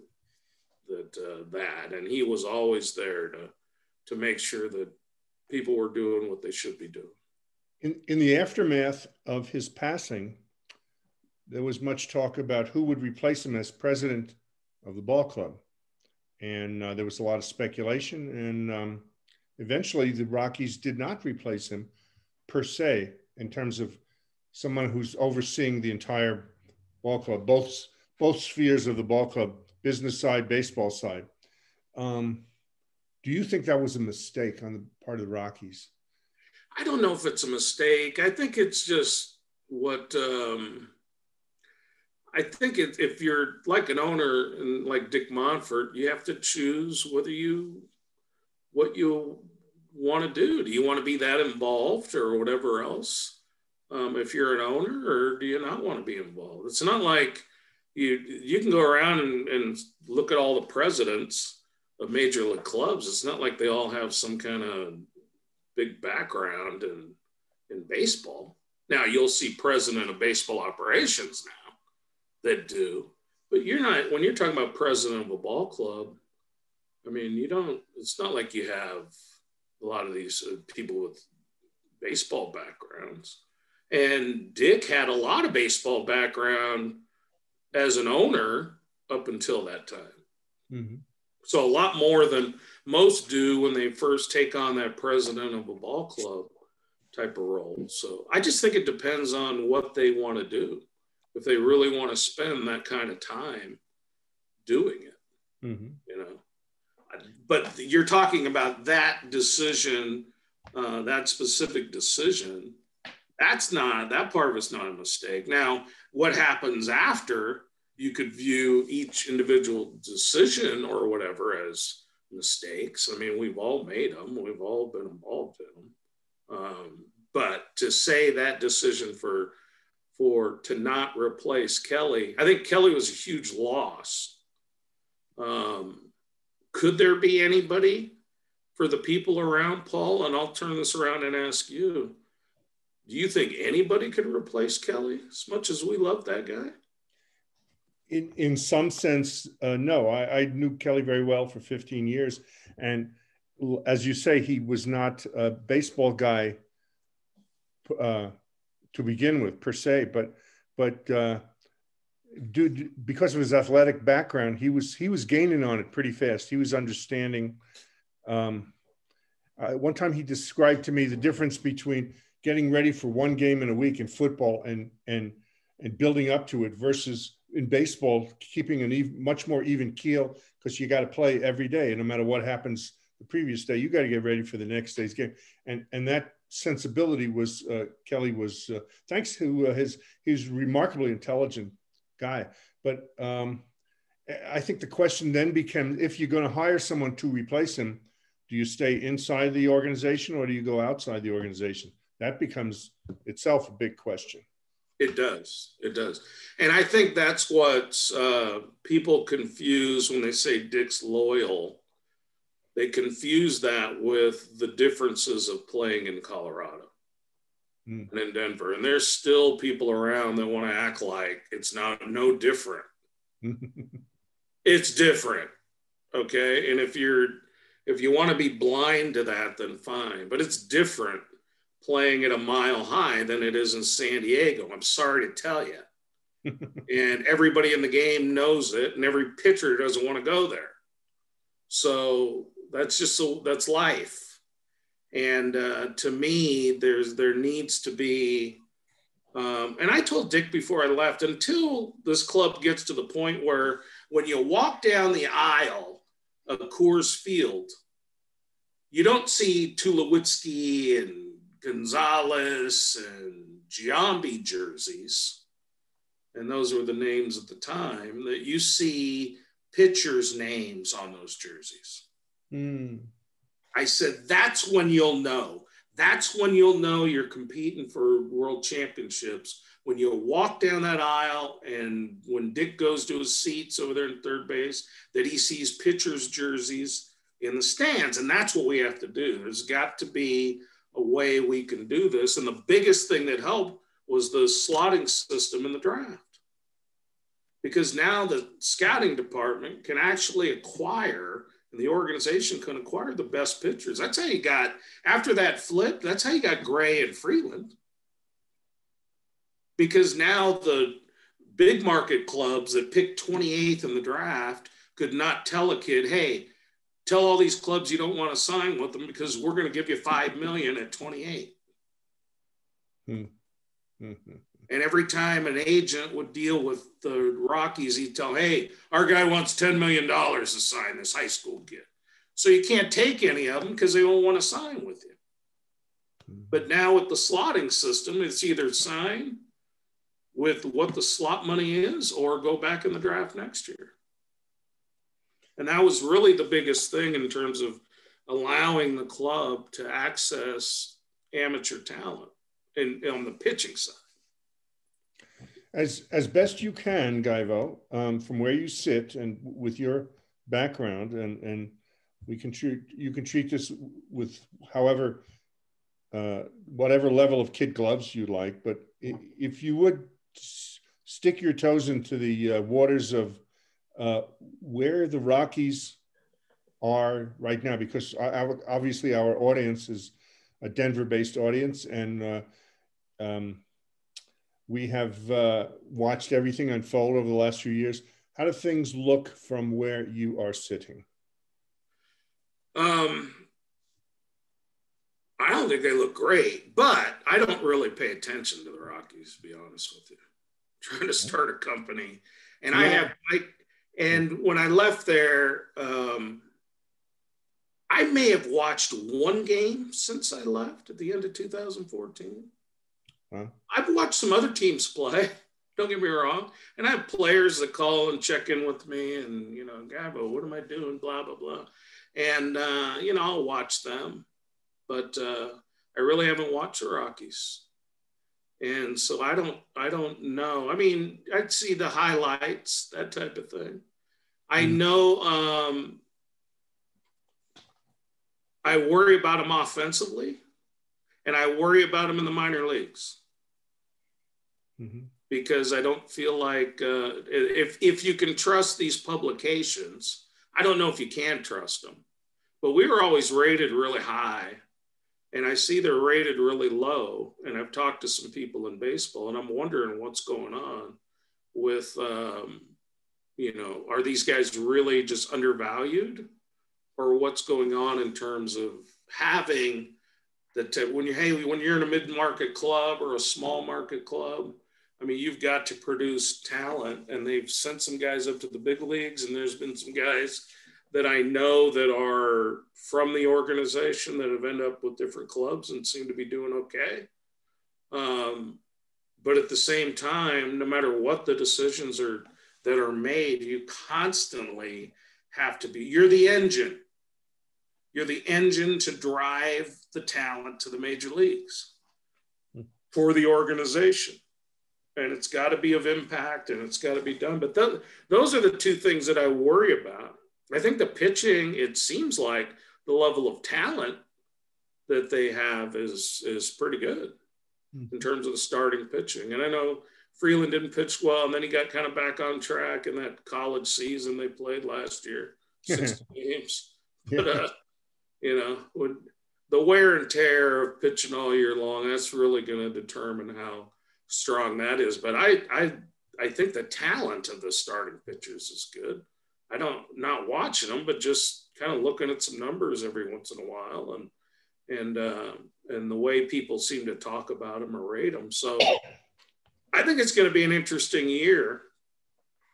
Speaker 2: And he was always there to make sure that people were doing what they should be doing.
Speaker 1: In the aftermath of his passing, there was much talk about who would replace him as president of the ball club. And there was a lot of speculation. And eventually the Rockies did not replace him per se, in terms of someone who's overseeing the entire ball club, both spheres of the ball club, business side, baseball side. Do you think that was a mistake on the part of the Rockies?
Speaker 2: I don't know if it's a mistake. I think it's just what I think if you're like an owner and like Dick Monfort, you have to choose what you want to do. Do you want to be that involved or whatever else? If you're an owner, or do you not want to be involved? It's not like you can go around and look at all the presidents of major league clubs. It's not like they all have some kind of big background in baseball. Now you'll see president of baseball operations now that do, but you're not, when you're talking about president of a ball club, I mean, it's not like you have a lot of these people with baseball backgrounds. And Dick had a lot of baseball background as an owner up until that time. Mm-hmm. So a lot more than most do when they first take on that president of a ball club type of role. So I just think it depends on what they want to do. If they really want to spend that kind of time doing it, you know. But you're talking about that decision, that specific decision. That part of it's not a mistake. Now, what happens after, you could view each individual decision or whatever as mistakes. I mean, we've all made them. We've all been involved in them. But to say that decision to not replace Kelly, I think Kelly was a huge loss. Could there be anybody for the people around, Paul? And I'll turn this around and ask you, do you think anybody could replace Kelly as much as we love that guy?
Speaker 1: In some sense, no. I knew Kelly very well for 15 years. And as you say, he was not a baseball guy to begin with, per se. But because of his athletic background, he was gaining on it pretty fast. He was understanding. One time he described to me the difference between getting ready for one game in a week in football and building up to it versus in baseball, keeping much more even keel, because you got to play every day. And no matter what happens the previous day, you got to get ready for the next day's game. And that sensibility was, Kelly was, thanks to he's a remarkably intelligent guy. But I think the question then became, if you're going to hire someone to replace him, do you stay inside the organization or do you go outside the organization? That becomes itself a big question.
Speaker 2: It does. It does. And I think that's what people confuse when they say Dick's loyal. They confuse that with the differences of playing in Colorado and in Denver. And there's still people around that want to act like it's no different. It's different. Okay. And if you want to be blind to that, then fine. But it's different playing at a mile high than it is in San Diego. I'm sorry to tell you. And everybody in the game knows it, and every pitcher doesn't want to go there. So that's life. And to me, there needs to be, and I told Dick before I left, until this club gets to the point where when you walk down the aisle of Coors Field, you don't see Tulowitzki and Gonzalez and Giambi jerseys, and those were the names at the time, that you see pitchers' names on those jerseys. I said, that's when you'll know. That's when you'll know you're competing for world championships, when you walk down that aisle and when Dick goes to his seats over there in third base, that he sees pitchers' jerseys in the stands. And that's what we have to do. There's got to be a way we can do this. And the biggest thing that helped was the slotting system in the draft. Because now the scouting department can actually acquire, and the organization can acquire the best pitchers. That's how you got, after that flip, that's how you got Gray and Freeland. Because now the big market clubs that picked 28th in the draft could not tell a kid, hey, tell all these clubs you don't want to sign with them because we're going to give you $5 million at 28. And every time an agent would deal with the Rockies, he'd tell, hey, our guy wants $10 million to sign this high school kid. So you can't take any of them because they don't want to sign with you. But now with the slotting system, it's either sign with what the slot money is, or go back in the draft next year. And that was really the biggest thing in terms of allowing the club to access amateur talent on the pitching side.
Speaker 1: As best you can, Gaivo, from where you sit and with your background, and you can treat this with however, whatever level of kid gloves you like, but if you would stick your toes into the waters of where the Rockies are right now, because obviously our audience is a Denver-based audience, and we have watched everything unfold over the last few years. How do things look from where you are sitting?
Speaker 2: I don't think they look great, but I don't really pay attention to the Rockies, to be honest with you. I'm trying to start a company, and and when I left there, I may have watched one game since I left at the end of 2014. Huh? I've watched some other teams play, don't get me wrong. And I have players that call and check in with me and, Gabo, what am I doing? Blah, blah, blah. And, I'll watch them. But I really haven't watched the Rockies. And so I don't know. I mean, I'd see the highlights, that type of thing. I know I worry about them offensively, and I worry about them in the minor leagues. Because I don't feel like if you can trust these publications, I don't know if you can trust them, but we were always rated really high, and I see they're rated really low. And I've talked to some people in baseball, and I'm wondering what's going on with, are these guys really just undervalued, or what's going on in terms of having when you're in a mid-market club or a small market club, I mean, you've got to produce talent, and they've sent some guys up to the big leagues, and there's been some guys that I know that are from the organization that have ended up with different clubs and seem to be doing okay. But at the same time, no matter what the decisions that are made, you constantly have to you're the engine. You're the engine to drive the talent to the major leagues for the organization. And it's got to be of impact, and it's got to be done. But those are the two things that I worry about. I think the pitching, it seems like the level of talent that they have is pretty good in terms of the starting pitching. And I know Freeland didn't pitch well, and then he got kind of back on track in that college season they played last year, 60 games. But, with the wear and tear of pitching all year long, that's really going to determine how strong that is. But I think the talent of the starting pitchers is good. Not watching them, but just kind of looking at some numbers every once in a while, and the way people seem to talk about them or rate them. So I think it's going to be an interesting year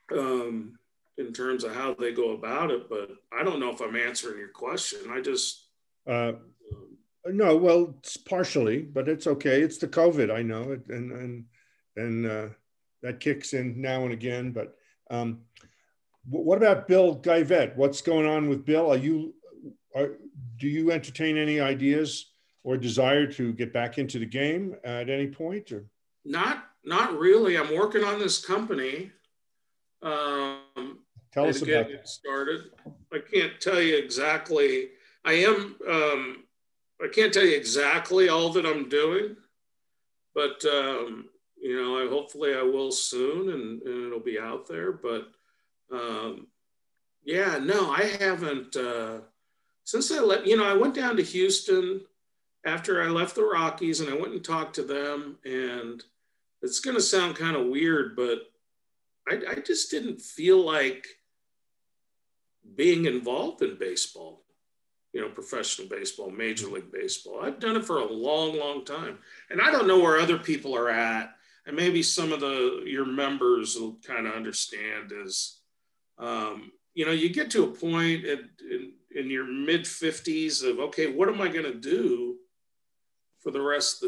Speaker 2: in terms of how they go about it. But I don't know if I'm answering your question. I just
Speaker 1: no, well, it's partially, but it's okay. It's the COVID, I know it, and that kicks in now and again. But what about Bill Geivett? What's going on with Bill? Do you entertain any ideas or desire to get back into the game at any point? Or
Speaker 2: not really. I'm working on this company.
Speaker 1: Tell us about it.
Speaker 2: Started. I can't tell you exactly. I can't tell you exactly all that I'm doing, but hopefully I will soon, and it'll be out there. But I haven't since I left. I went down to Houston after I left the Rockies, and I went and talked to them. And it's going to sound kind of weird, but I just didn't feel like being involved in baseball. Professional baseball, Major League Baseball. I've done it for a long, long time. And I don't know where other people are at. And maybe some of your members will kind of understand is, you get to a point in your mid 50s of, okay, what am I going to do for the rest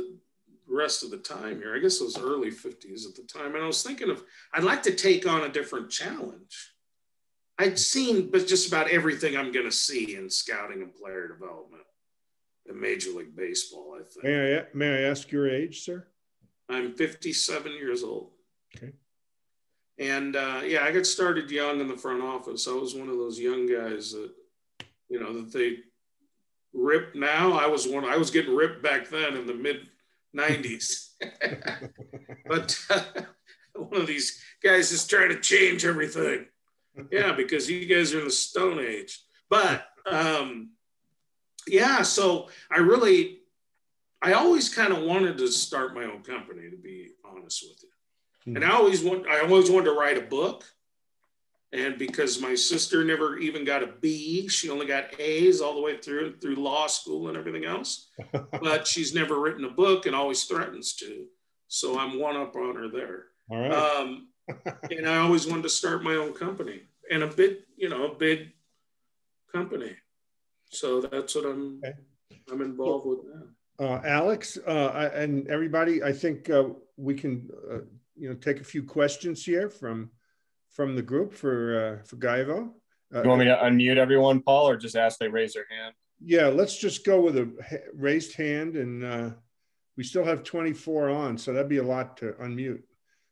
Speaker 2: rest of the time here. I guess it was early 50s at the time. And I was thinking I'd like to take on a different challenge. I'd seen but just about everything I'm going to see in scouting and player development in Major League Baseball, I think.
Speaker 1: May I ask your age, sir?
Speaker 2: I'm 57 years old.
Speaker 1: Okay.
Speaker 2: And I got started young in the front office. I was one of those young guys that, that they rip now. I was getting ripped back then in the mid 90s. But one of these guys is trying to change everything. Yeah, because you guys are in the Stone Age. But so I always kind of wanted to start my own company, to be honest with you. And I always wanted to write a book. And because my sister never even got a B, she only got A's all the way through law school and everything else. But she's never written a book and always threatens to. So I'm one up on her there. All right. And I always wanted to start my own company, and a big company. So that's what I'm involved with now.
Speaker 1: Alex and everybody, I think we can take a few questions here from the group for Geivett.
Speaker 3: You want me to unmute everyone, Paul, or just ask they raise their hand?
Speaker 1: Yeah, let's just go with a raised hand, and we still have 24 on, so that'd be a lot to unmute.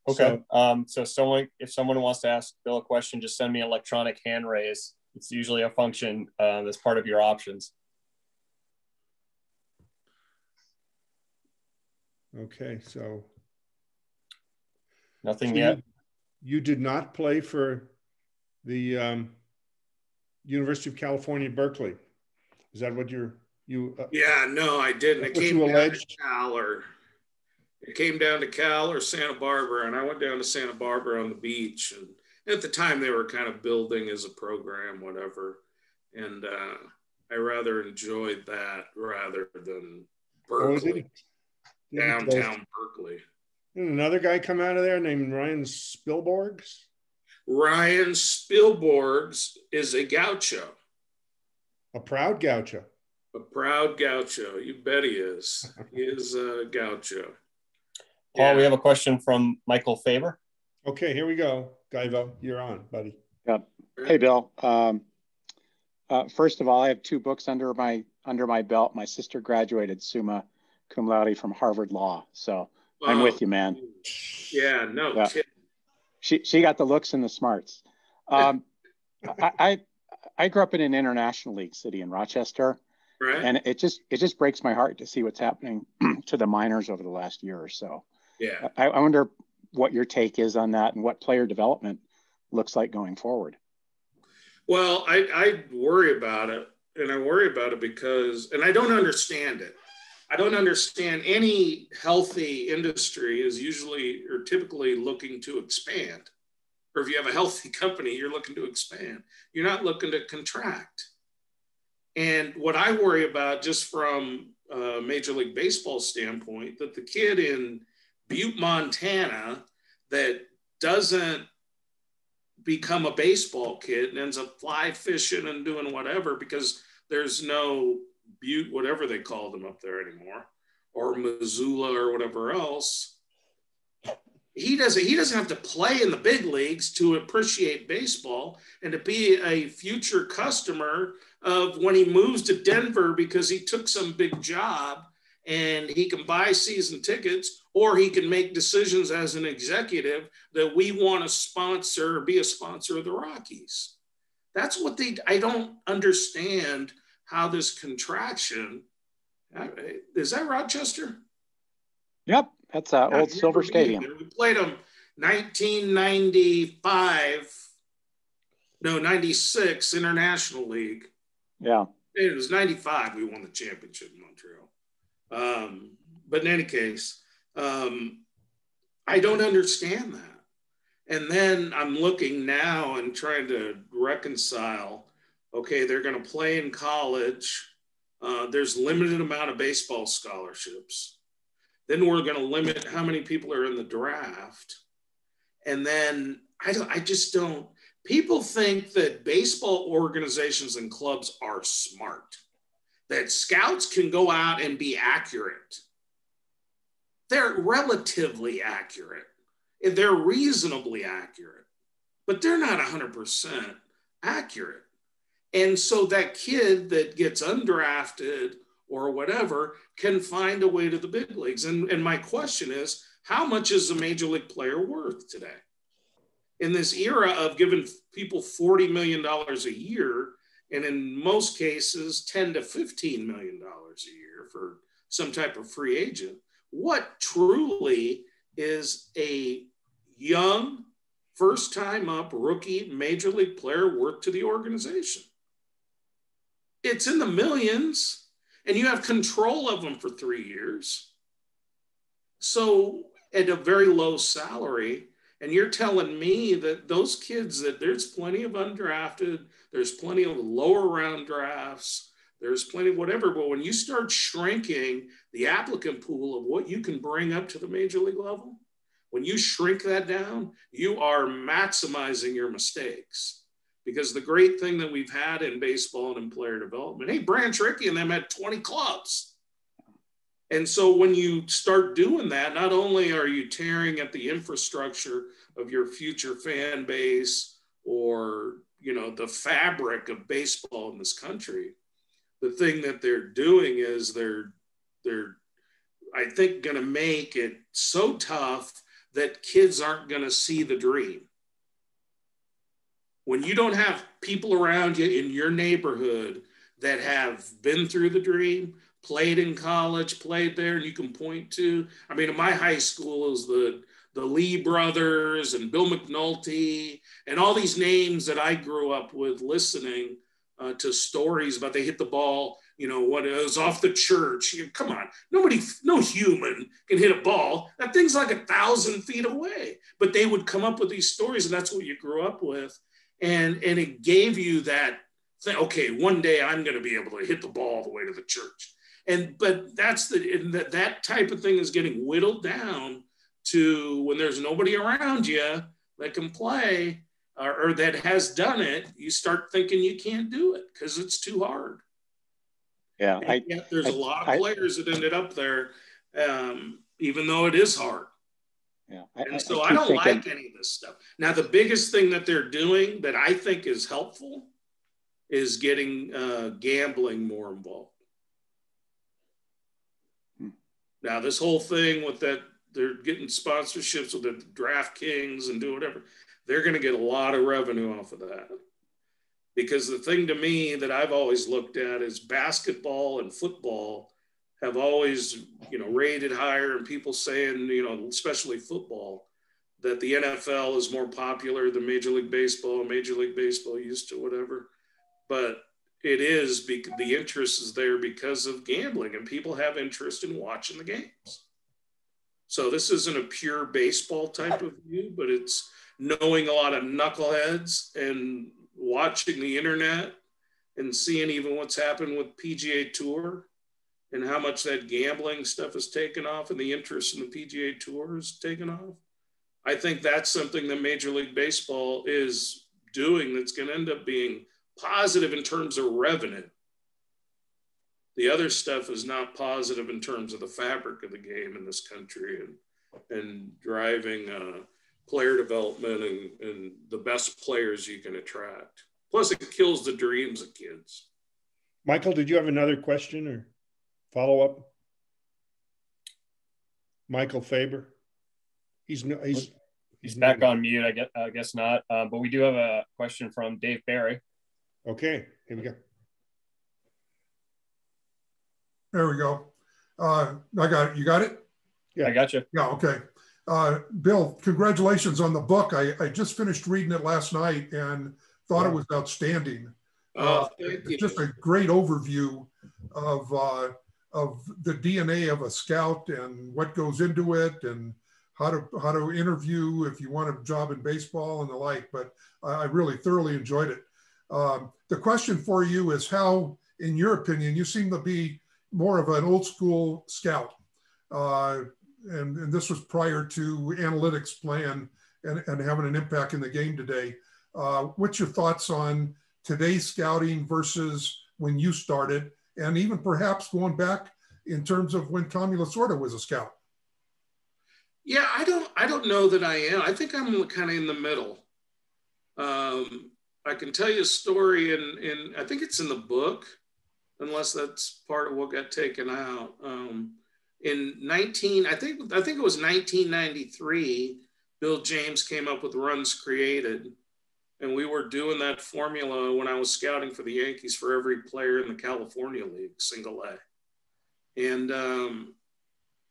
Speaker 3: Okay. So if someone wants to ask Bill a question, just send me an electronic hand raise. It's usually a function that's part of your options.
Speaker 1: Okay, so
Speaker 3: nothing yet.
Speaker 1: You did not play for the University of California, Berkeley. Is that what you?
Speaker 2: Yeah, no, I didn't. It came down to Cal or Santa Barbara, and I went down to Santa Barbara on the beach. And at the time, they were kind of building as a program, whatever. And I rather enjoyed that rather than Berkeley, downtown Berkeley.
Speaker 1: Didn't another guy come out of there named Ryan Spilborghs?
Speaker 2: Ryan Spilborghs is a gaucho.
Speaker 1: A proud gaucho.
Speaker 2: A proud gaucho. You bet he is. He is a gaucho.
Speaker 3: Paul, we have a question from Michael Faber.
Speaker 1: Okay, here we go. Geivett, you're on, buddy.
Speaker 4: Yep. Hey, Bill. First of all, I have 2 books under my belt. My sister graduated summa cum laude from Harvard Law, so I'm with you, man.
Speaker 2: Yeah, no kidding.
Speaker 4: She got the looks and the smarts. I grew up in an international league city in Rochester, right? And it just breaks my heart to see what's happening to the minors over the last year or so.
Speaker 2: Yeah,
Speaker 4: I wonder what your take is on that and what player development looks like going forward.
Speaker 2: Well, I worry about it, and I worry about it because, and I don't understand it. I don't understand any healthy industry is usually or typically looking to expand. Or if you have a healthy company, you're looking to expand. You're not looking to contract. And what I worry about just from a Major League Baseball standpoint, that the kid in Butte, Montana, that doesn't become a baseball kid and ends up fly fishing and doing whatever because there's no Butte, whatever they call them up there anymore, or Missoula or whatever else. He doesn't have to play in the big leagues to appreciate baseball and to be a future customer of when he moves to Denver because he took some big job and he can buy season tickets, or he can make decisions as an executive that we want to sponsor or be a sponsor of the Rockies. That's what I don't understand how this contraction, is that Rochester?
Speaker 4: Yep, that's old Silver Stadium.
Speaker 2: We played them 96 International League.
Speaker 4: Yeah.
Speaker 2: It was 95 we won the championship in Montreal. But in any case, I don't understand that. And then I'm looking now and trying to reconcile, okay, they're going to play in college. There's limited amount of baseball scholarships. Then we're going to limit how many people are in the draft. And then I just don't, people think that baseball organizations and clubs are smart, that scouts can go out and be accurate. they're relatively accurate. They're reasonably accurate, but they're not 100% accurate. And so that kid that gets undrafted or whatever can find a way to the big leagues. And my question is, how much is a major league player worth today? In this era of giving people $40 million a year, and in most cases, $10 to $15 million a year for some type of free agent, what truly is a young, first time up rookie major league player worth to the organization? It's in the millions, and you have control of them for 3 years. So at a very low salary, and you're telling me that those kids, that there's plenty of undrafted, there's plenty of lower round drafts, there's plenty of whatever, but when you start shrinking the applicant pool of what you can bring up to the major league level, when you shrink that down, you are maximizing your mistakes. Because the great thing that we've had in baseball and in player development, hey, Branch Rickey and them had 20 clubs. And so when you start doing that, not only are you tearing at the infrastructure of your future fan base or, you know, the fabric of baseball in this country, the thing that they're doing is they're I think, going to make it so tough that kids aren't going to see the dream. When you don't have people around you in your neighborhood that have been through the dream, played in college, played there, and you can point to, I mean, in my high school is the Lee brothers and Bill McNulty and all these names that I grew up with listening to stories about they hit the ball, you know, what it was off the church. Come on, no human can hit a ball. That thing's like 1,000 feet away. But they would come up with these stories, and that's what you grew up with. And it gave you that thing, okay, one day I'm going to be able to hit the ball all the way to the church. But that type of thing is getting whittled down to when there's nobody around you that can play or that has done it, you start thinking you can't do it because it's too hard.
Speaker 4: Yeah.
Speaker 2: There's a lot of players that ended up there, even though it is hard.
Speaker 4: Yeah.
Speaker 2: I don't like any of this stuff. Now, the biggest thing that they're doing that I think is helpful is getting gambling more involved. Now, this whole thing with that, they're getting sponsorships with the DraftKings and do whatever. They're going to get a lot of revenue off of that. Because the thing to me that I've always looked at is basketball and football have always, rated higher, and people saying, especially football, that the NFL is more popular than Major League Baseball, Major League Baseball used to whatever. But it is, the interest is there because of gambling, and people have interest in watching the games. So this isn't a pure baseball type of view, but it's knowing a lot of knuckleheads and watching the internet and seeing even what's happened with PGA Tour and how much that gambling stuff has taken off and the interest in the PGA Tour has taken off. I think that's something that Major League Baseball is doing that's going to end up being positive in terms of revenue. The other stuff is not positive in terms of the fabric of the game in this country and driving player development and the best players you can attract. Plus, it kills the dreams of kids.
Speaker 1: Michael, did you have another question or follow-up? Michael Faber? He's
Speaker 3: back on mute. I guess not. But we do have a question from Dave Barry.
Speaker 1: Okay, here we go.
Speaker 5: There we go. I got it. You got it?
Speaker 3: Yeah, I got you.
Speaker 5: Yeah, okay. Bill, congratulations on the book. I just finished reading it last night and thought it was outstanding. It's just a great overview of the DNA of a scout and what goes into it and how to interview if you want a job in baseball and the like. But I really thoroughly enjoyed it. The question for you is how, in your opinion, you seem to be more of an old school scout. And this was prior to analytics plan and having an impact in the game today. What's your thoughts on today's scouting versus when you started, and even perhaps going back in terms of when Tommy Lasorda was a scout?
Speaker 2: Yeah, I don't know that I am. I think I'm kind of in the middle. I can tell you a story in I think it's in the book, unless that's part of what got taken out. I think it was 1993, Bill James came up with runs created. And we were doing that formula when I was scouting for the Yankees for every player in the California League, single A. And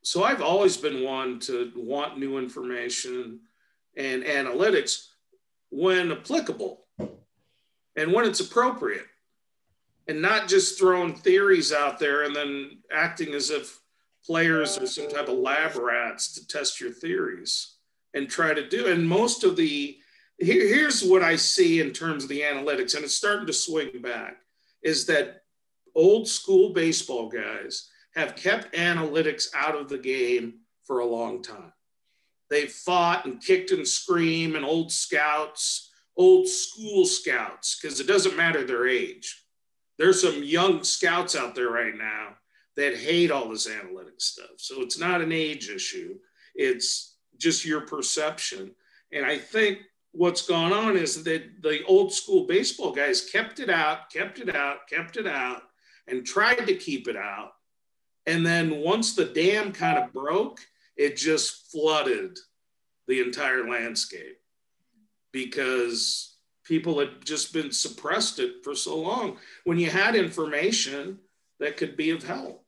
Speaker 2: so I've always been one to want new information and analytics when applicable and when it's appropriate, and not just throwing theories out there and then acting as if players are some type of lab rats to test your theories and try to do. And most of here's what I see in terms of the analytics, and it's starting to swing back, is that old school baseball guys have kept analytics out of the game for a long time. They've fought and kicked and screamed, and old scouts, old school scouts, because it doesn't matter their age. There's some young scouts out there right now that hate all this analytics stuff. So it's not an age issue. It's just your perception. And I think what's gone on is that the old school baseball guys kept it out, and tried to keep it out. And then once the dam kind of broke, it just flooded the entire landscape because people had just been suppressed it for so long when you had information that could be of help.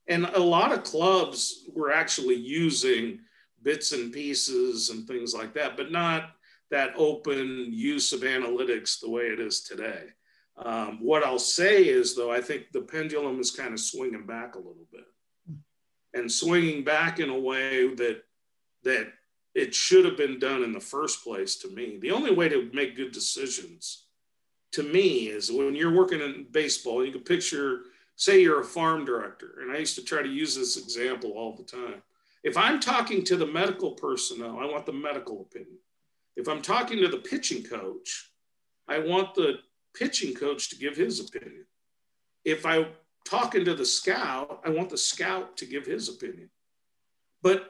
Speaker 2: And a lot of clubs were actually using bits and pieces and things like that, but not that open use of analytics the way it is today. What I'll say is, though, I think the pendulum is kind of swinging back a little bit, and swinging back in a way that it should have been done in the first place. To me, the only way to make good decisions, to me, is when you're working in baseball. You can picture, say you're a farm director, and I used to try to use this example all the time. If I'm talking to the medical personnel, I want the medical opinion. If I'm talking to the pitching coach, I want the pitching coach to give his opinion. If I'm talking to the scout, I want the scout to give his opinion. And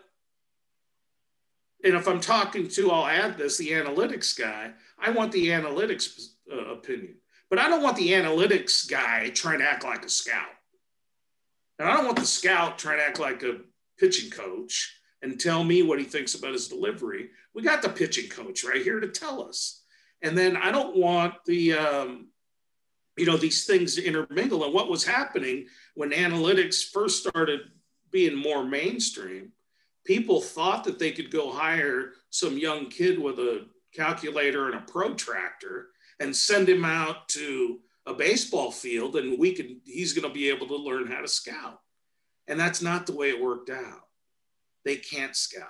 Speaker 2: if I'm talking to, I'll add this, the analytics guy, I want the analytics opinion. But I don't want the analytics guy trying to act like a scout. And I don't want the scout trying to act like a pitching coach and tell me what he thinks about his delivery. We got the pitching coach right here to tell us. And then I don't want the, these things to intermingle. And what was happening when analytics first started being more mainstream, people thought that they could go hire some young kid with a calculator and a protractor and send him out to a baseball field, and he's going to be able to learn how to scout. And that's not the way it worked out. They can't scout.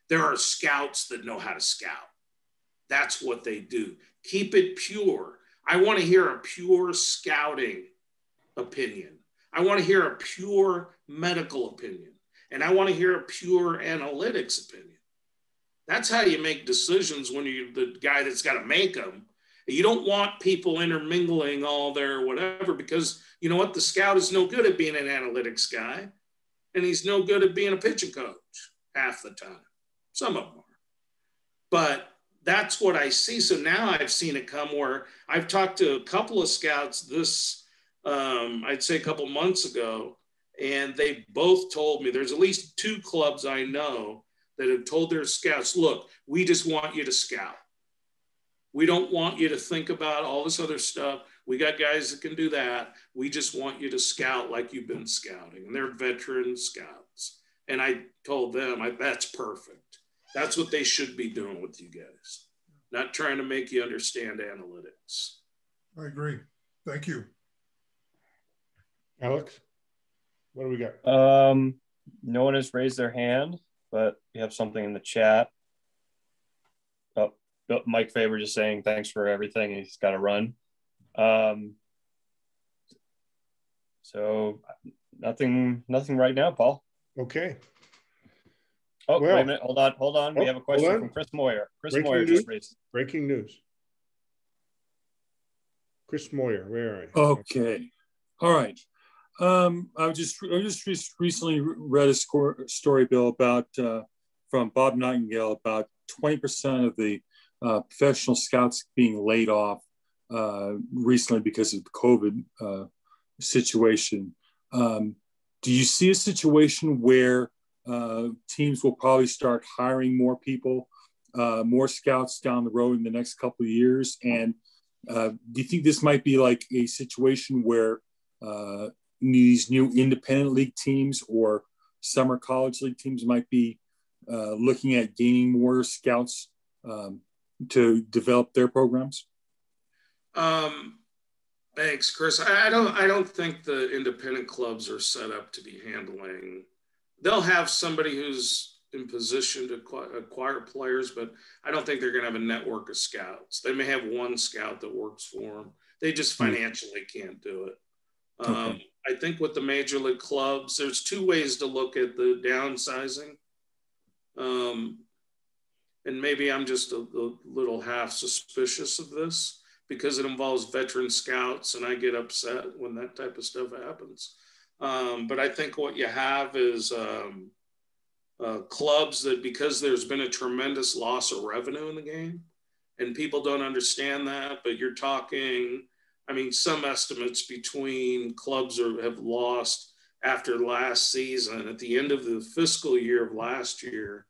Speaker 2: There are scouts that know how to scout. That's what they do. Keep it pure. I want to hear a pure scouting opinion. I want to hear a pure medical opinion. And I want to hear a pure analytics opinion. That's how you make decisions when you're the guy that's got to make them. You don't want people intermingling all their whatever, because you know what? The scout is no good at being an analytics guy, and he's no good at being a pitching coach half the time. Some of them are. But that's what I see. So now I've seen it come where I've talked to a couple of scouts I'd say a couple months ago, and they both told me, there's at least 2 clubs I know that have told their scouts, look, we just want you to scout. We don't want you to think about all this other stuff. We got guys that can do that. We just want you to scout like you've been scouting. And they're veteran scouts. And I told them, that's perfect. That's what they should be doing with you guys. Not trying to make you understand analytics.
Speaker 5: I agree. Thank you.
Speaker 1: Alex, what do we got?
Speaker 3: No one has raised their hand, but we have something in the chat. Mike Faber just saying thanks for everything. He's got to run. So nothing right now, Paul.
Speaker 1: Okay.
Speaker 3: Oh, wait a minute. Hold on. We have a question from Chris Moyer.
Speaker 1: Breaking news. Chris Moyer, where are you?
Speaker 6: Okay. All right. I just recently read a story, Bill, about from Bob Nightingale about 20% of the professional scouts being laid off recently because of the COVID situation. Do you see a situation where teams will probably start hiring more people, more scouts down the road in the next couple of years? And do you think this might be like a situation where these new independent league teams or summer college league teams might be looking at gaining more scouts to develop their programs?
Speaker 2: Thanks, Chris. I don't think the independent clubs are set up to be handling. They'll have somebody who's in position to acquire players, but I don't think they're going to have a network of scouts. They may have one scout that works for them. They just financially can't do it. Okay. I think with the major league clubs, there's two ways to look at the downsizing. And maybe I'm just a little half suspicious of this because it involves veteran scouts and I get upset when that type of stuff happens. But I think what you have is clubs that, because there's been a tremendous loss of revenue in the game and people don't understand that, but you're talking, I mean, some estimates between clubs have lost after last season at the end of the fiscal year of last year.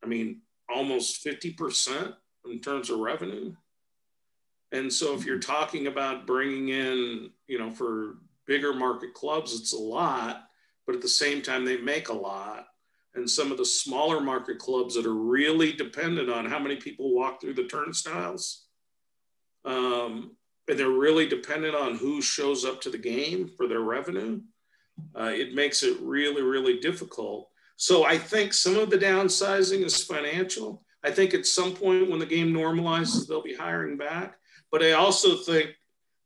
Speaker 2: I mean, almost 50% in terms of revenue. And so if you're talking about bringing in, for bigger market clubs, it's a lot, but at the same time, they make a lot. And some of the smaller market clubs that are really dependent on how many people walk through the turnstiles, and they're really dependent on who shows up to the game for their revenue, it makes it really, really difficult. So I think some of the downsizing is financial. I think at some point when the game normalizes, they'll be hiring back. But I also think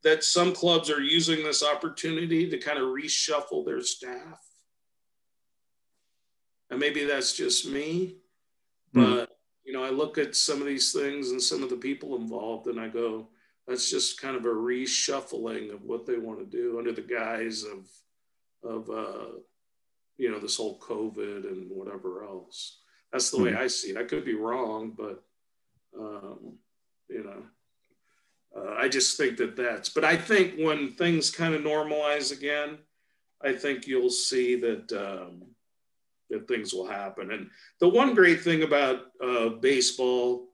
Speaker 2: that some clubs are using this opportunity to kind of reshuffle their staff. And maybe that's just me, but I look at some of these things and some of the people involved and I go, that's just kind of a reshuffling of what they want to do under the guise of this whole COVID and whatever else. That's the way I see it. I could be wrong, but, I just think but I think when things kind of normalize again, I think you'll see that things will happen. And the one great thing about baseball,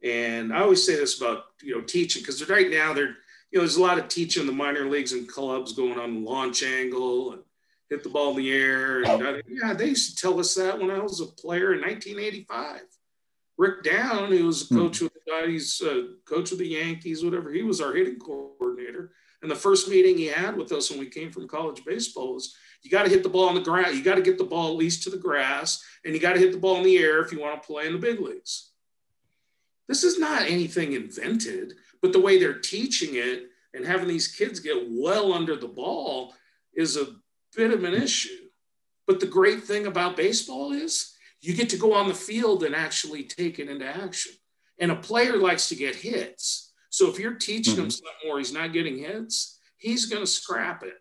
Speaker 2: and I always say this about, teaching, because right now there's a lot of teaching in the minor leagues and clubs going on launch angle and hit the ball in the air. And they used to tell us that when I was a player in 1985. Rick Down, who was a coach with the guys, coach of the Yankees, whatever, he was our hitting coordinator. And the first meeting he had with us when we came from college baseball was, you got to hit the ball on the ground. You got to get the ball at least to the grass, and you got to hit the ball in the air if you want to play in the big leagues. This is not anything invented, but the way they're teaching it and having these kids get well under the ball is a bit of an issue. But the great thing about baseball is you get to go on the field and actually take it into action. And a player likes to get hits. So if you're teaching him something more, he's not getting hits, he's going to scrap it.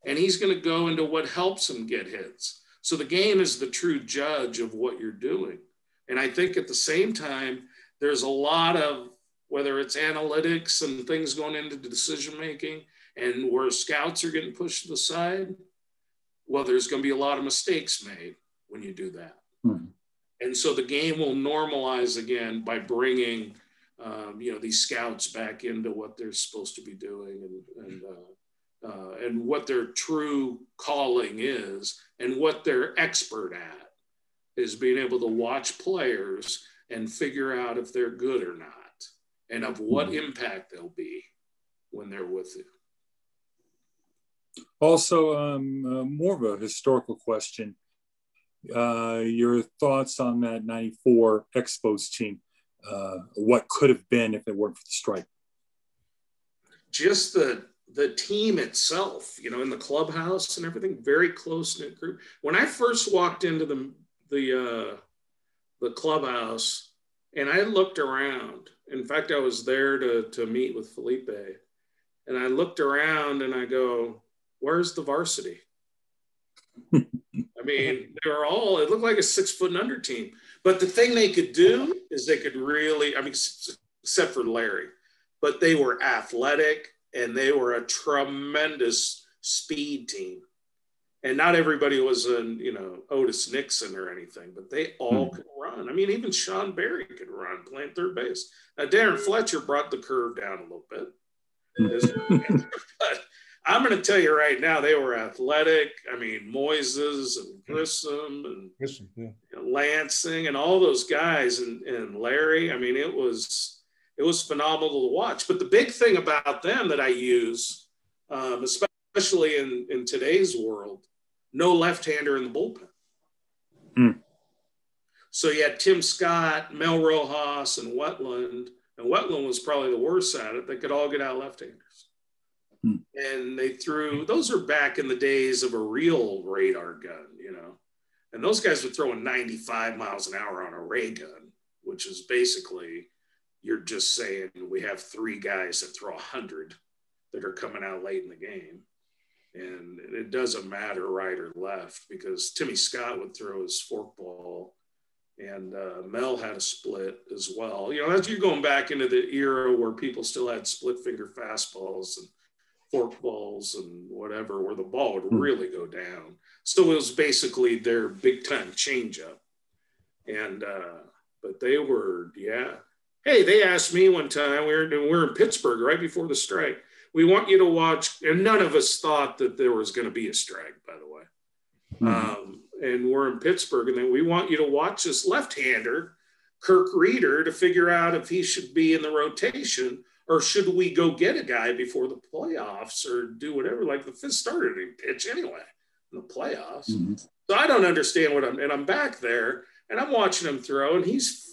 Speaker 2: And he's going to go into what helps him get hits. So the game is the true judge of what you're doing. And I think at the same time, there's a lot of, whether it's analytics and things going into decision-making and where scouts are getting pushed to the side, well, there's going to be a lot of mistakes made when you do that. And so the game will normalize again by bringing, these scouts back into what they're supposed to be doing and what their true calling is and what they're expert at is being able to watch players and figure out if they're good or not and of what impact they'll be when they're with you.
Speaker 6: Also, more of a historical question. Your thoughts on that 94 Expos team, what could have been if it weren't for the strike?
Speaker 2: Just the team itself, in the clubhouse and everything, very close-knit group. When I first walked into the clubhouse and I looked around, in fact, I was there to meet with Felipe, and I looked around and I go, where's the varsity? I mean, they were all, it looked like a 6'0" team. But the thing they could do is they could really, I mean, except for Larry, but they were athletic and they were a tremendous speed team. And not everybody was an, Otis Nixon or anything, but they all could run. I mean, even Sean Berry could run playing third base. Now, Darren Fletcher brought the curve down a little bit. But I'm going to tell you right now, they were athletic. I mean, Moises and Grissom and Lansing and all those guys and Larry. I mean, it was phenomenal to watch. But the big thing about them that I use, especially in today's world, no left-hander in the bullpen. So you had Tim Scott, Mel Rojas, and Wetland. And Wetland was probably the worst at it. They could all get out left-handers. And they threw, those are back in the days of a real radar gun, And those guys were throwing 95 miles an hour on a ray gun, which is basically, you're just saying we have 3 guys that throw 100 that are coming out late in the game. And it doesn't matter right or left because Timmy Scott would throw his forkball and Mel had a split as well. That's you're going back into the era where people still had split finger fastballs and forkballs and whatever, where the ball would really go down. So it was basically their big time changeup. And, but they were, Hey, they asked me one time, we were in Pittsburgh right before the strike. We want you to watch, and none of us thought that there was going to be a strike, by the way. And we're in Pittsburgh, and then we want you to watch this left-hander, Kirk Reeder, to figure out if he should be in the rotation or should we go get a guy before the playoffs or do whatever. Like the fifth starter didn't pitch anyway in the playoffs. So I don't understand I'm back there, and I'm watching him throw, and he's,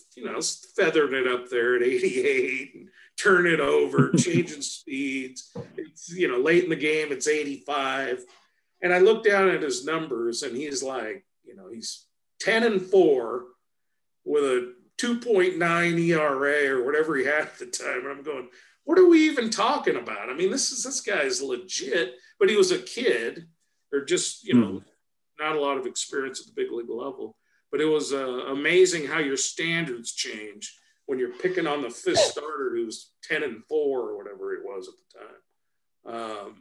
Speaker 2: feathering it up there at 88 and turning it over, changing speeds. It's, late in the game, it's 85. And I look down at his numbers and he's like, he's 10-4 with a 2.9 ERA or whatever he had at the time. And I'm going, what are we even talking about? I mean, this guy's legit, but he was a kid or just, not a lot of experience at the big league level. But it was amazing how your standards change when you're picking on the fifth starter who's 10-4 or whatever it was at the time.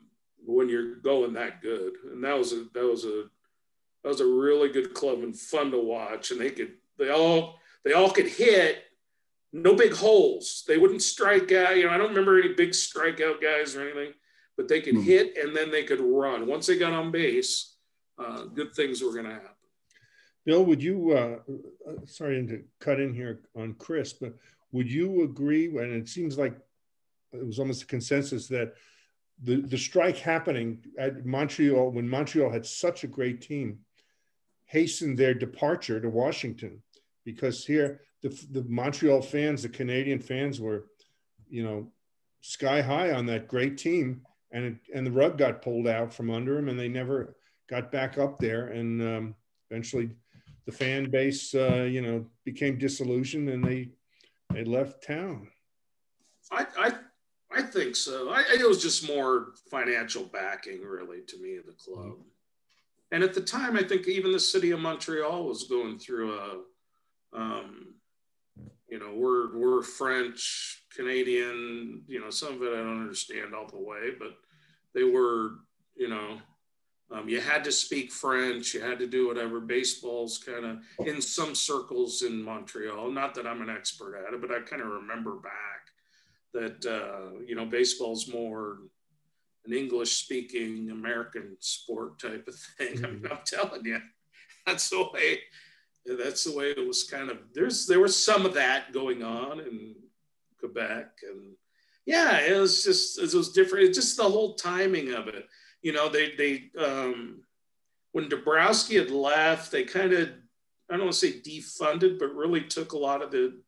Speaker 2: When you're going that good, and that was a really good club and fun to watch. And they all could hit, no big holes. They wouldn't strike out. I don't remember any big strikeout guys or anything, but they could hit and then they could run. Once they got on base, good things were going to happen.
Speaker 1: Bill, would you, sorry to cut in here on Chris, but would you agree, and it seems like it was almost a consensus that the strike happening at Montreal, when Montreal had such a great team, hastened their departure to Washington, because here the Montreal fans, the Canadian fans were, sky high on that great team, and the rug got pulled out from under them, and they never got back up there, and eventually the fan base, became disillusioned, and they left town.
Speaker 2: I think so. It was just more financial backing, really, to me, of the club. And at the time, I think even the city of Montreal was going through we're French, Canadian, some of it I don't understand all the way, but they were, you had to speak French, you had to do whatever. Baseball's kind of in some circles in Montreal. Not that I'm an expert at it, but I kind of remember back that, baseball's more an English-speaking American sport type of thing. I mean, I'm telling you, that's the way it was kind of, there was some of that going on in Quebec. And yeah, it was different. It's just the whole timing of it. They when Dabrowski had left, they kind of, I don't want to say defunded, but really took a lot of the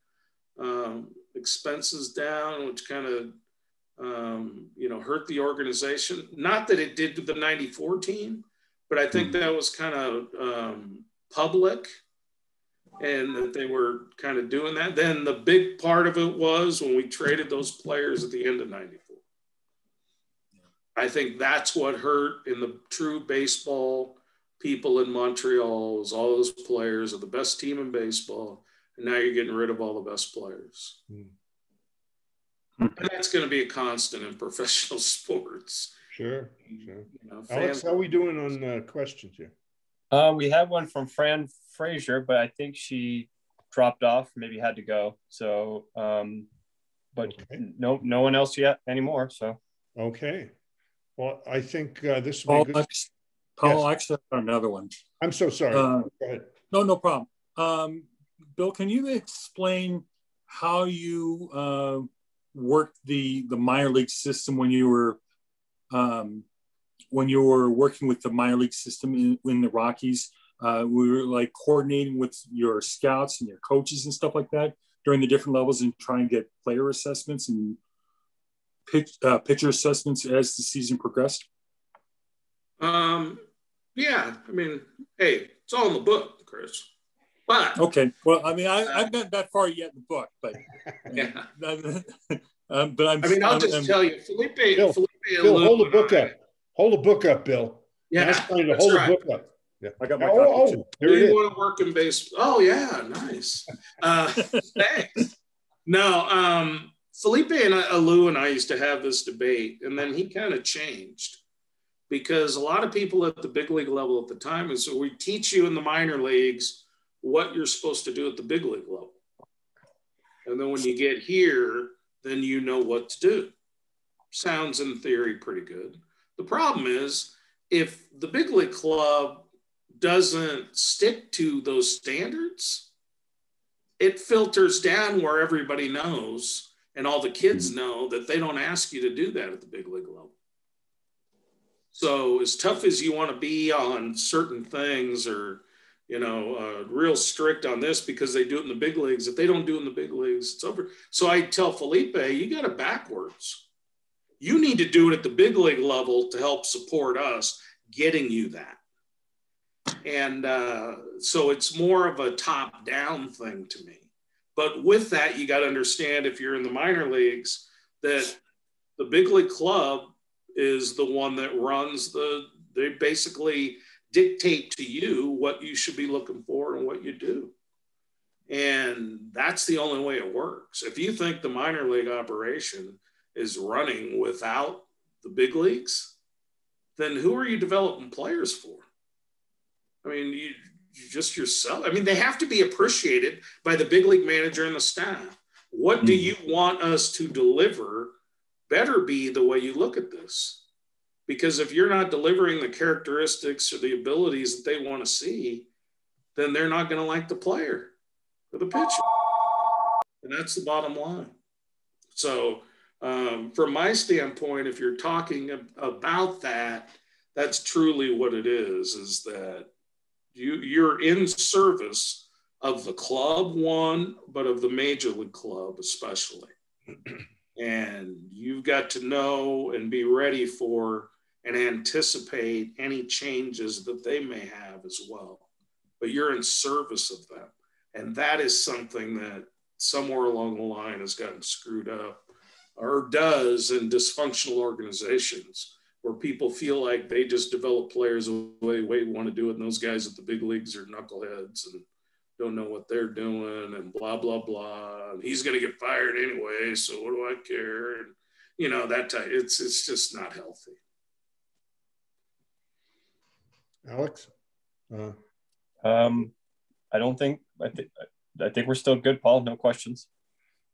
Speaker 2: expenses down, which kind of, hurt the organization. Not that it did to the 94 team, but I think that was kind of public, and that they were kind of doing that. Then the big part of it was when we traded those players at the end of 94. I think that's what hurt in the true baseball people in Montreal, all those players are the best team in baseball, and now you're getting rid of all the best players. And that's going to be a constant in professional sports.
Speaker 1: Sure. Alex, how are we doing on questions here?
Speaker 3: We have one from Fran Frazier, but I think she dropped off, maybe had to go. So, but no one else yet anymore. So,
Speaker 1: okay. Well, I think this will be good.
Speaker 6: Paul, actually, I've got another one.
Speaker 1: I'm so sorry. Go ahead.
Speaker 6: No problem. Bill, can you explain how you worked the minor league system when you were working with the minor league system in the Rockies? We were like coordinating with your scouts and your coaches and stuff like that during the different levels and try and get player assessments and pitcher assessments as the season progressed.
Speaker 2: Yeah, I mean, hey, it's all in the book, Chris. But
Speaker 6: okay, well, I mean, I've not that far yet in the book, but
Speaker 2: yeah.
Speaker 6: But
Speaker 2: I'll just tell you, Felipe,
Speaker 1: Bill, hold the book up. Hold the book up, Bill.
Speaker 2: Yeah,
Speaker 1: that's fine to hold the book up. Yeah.
Speaker 6: I got my copy too.
Speaker 2: Do you want to work in baseball? Oh yeah, nice. Thanks. No, Felipe and Lou and I used to have this debate, and then he kind of changed because a lot of people at the big league level at the time is so we teach you in the minor leagues what you're supposed to do at the big league level, and then when you get here, then you know what to do. Sounds in theory pretty good. The problem is if the big league club doesn't stick to those standards, it filters down where everybody knows and all the kids know that they don't ask you to do that at the big league level. So as tough as you want to be on certain things or, real strict on this because they do it in the big leagues, if they don't do it in the big leagues, it's over. So I tell Felipe, you got it backwards. You need to do it at the big league level to help support us getting you that. And so it's more of a top-down thing to me. But with that, you got to understand if you're in the minor leagues that the big league club is the one that runs they basically dictate to you what you should be looking for and what you do. And that's the only way it works. If you think the minor league operation is running without the big leagues, then who are you developing players for? I mean, you just yourself. I mean, they have to be appreciated by the big league manager and the staff. What do you want us to deliver better be the way you look at this? Because if you're not delivering the characteristics or the abilities that they want to see, then they're not going to like the player or the pitcher. And that's the bottom line. So from my standpoint, if you're talking about that, that's truly what it is that you're in service of the club, one, but of the major league club especially. And you've got to know and be ready for and anticipate any changes that they may have as well. But you're in service of them. And that is something that somewhere along the line has gotten screwed up or does in dysfunctional organizations where people feel like they just develop players the way they want to do it. And those guys at the big leagues are knuckleheads and don't know what they're doing and blah, blah, blah. And he's going to get fired anyway. So what do I care? And, that type, it's just not healthy.
Speaker 1: Alex?
Speaker 3: I don't think, I think we're still good, Paul. No questions.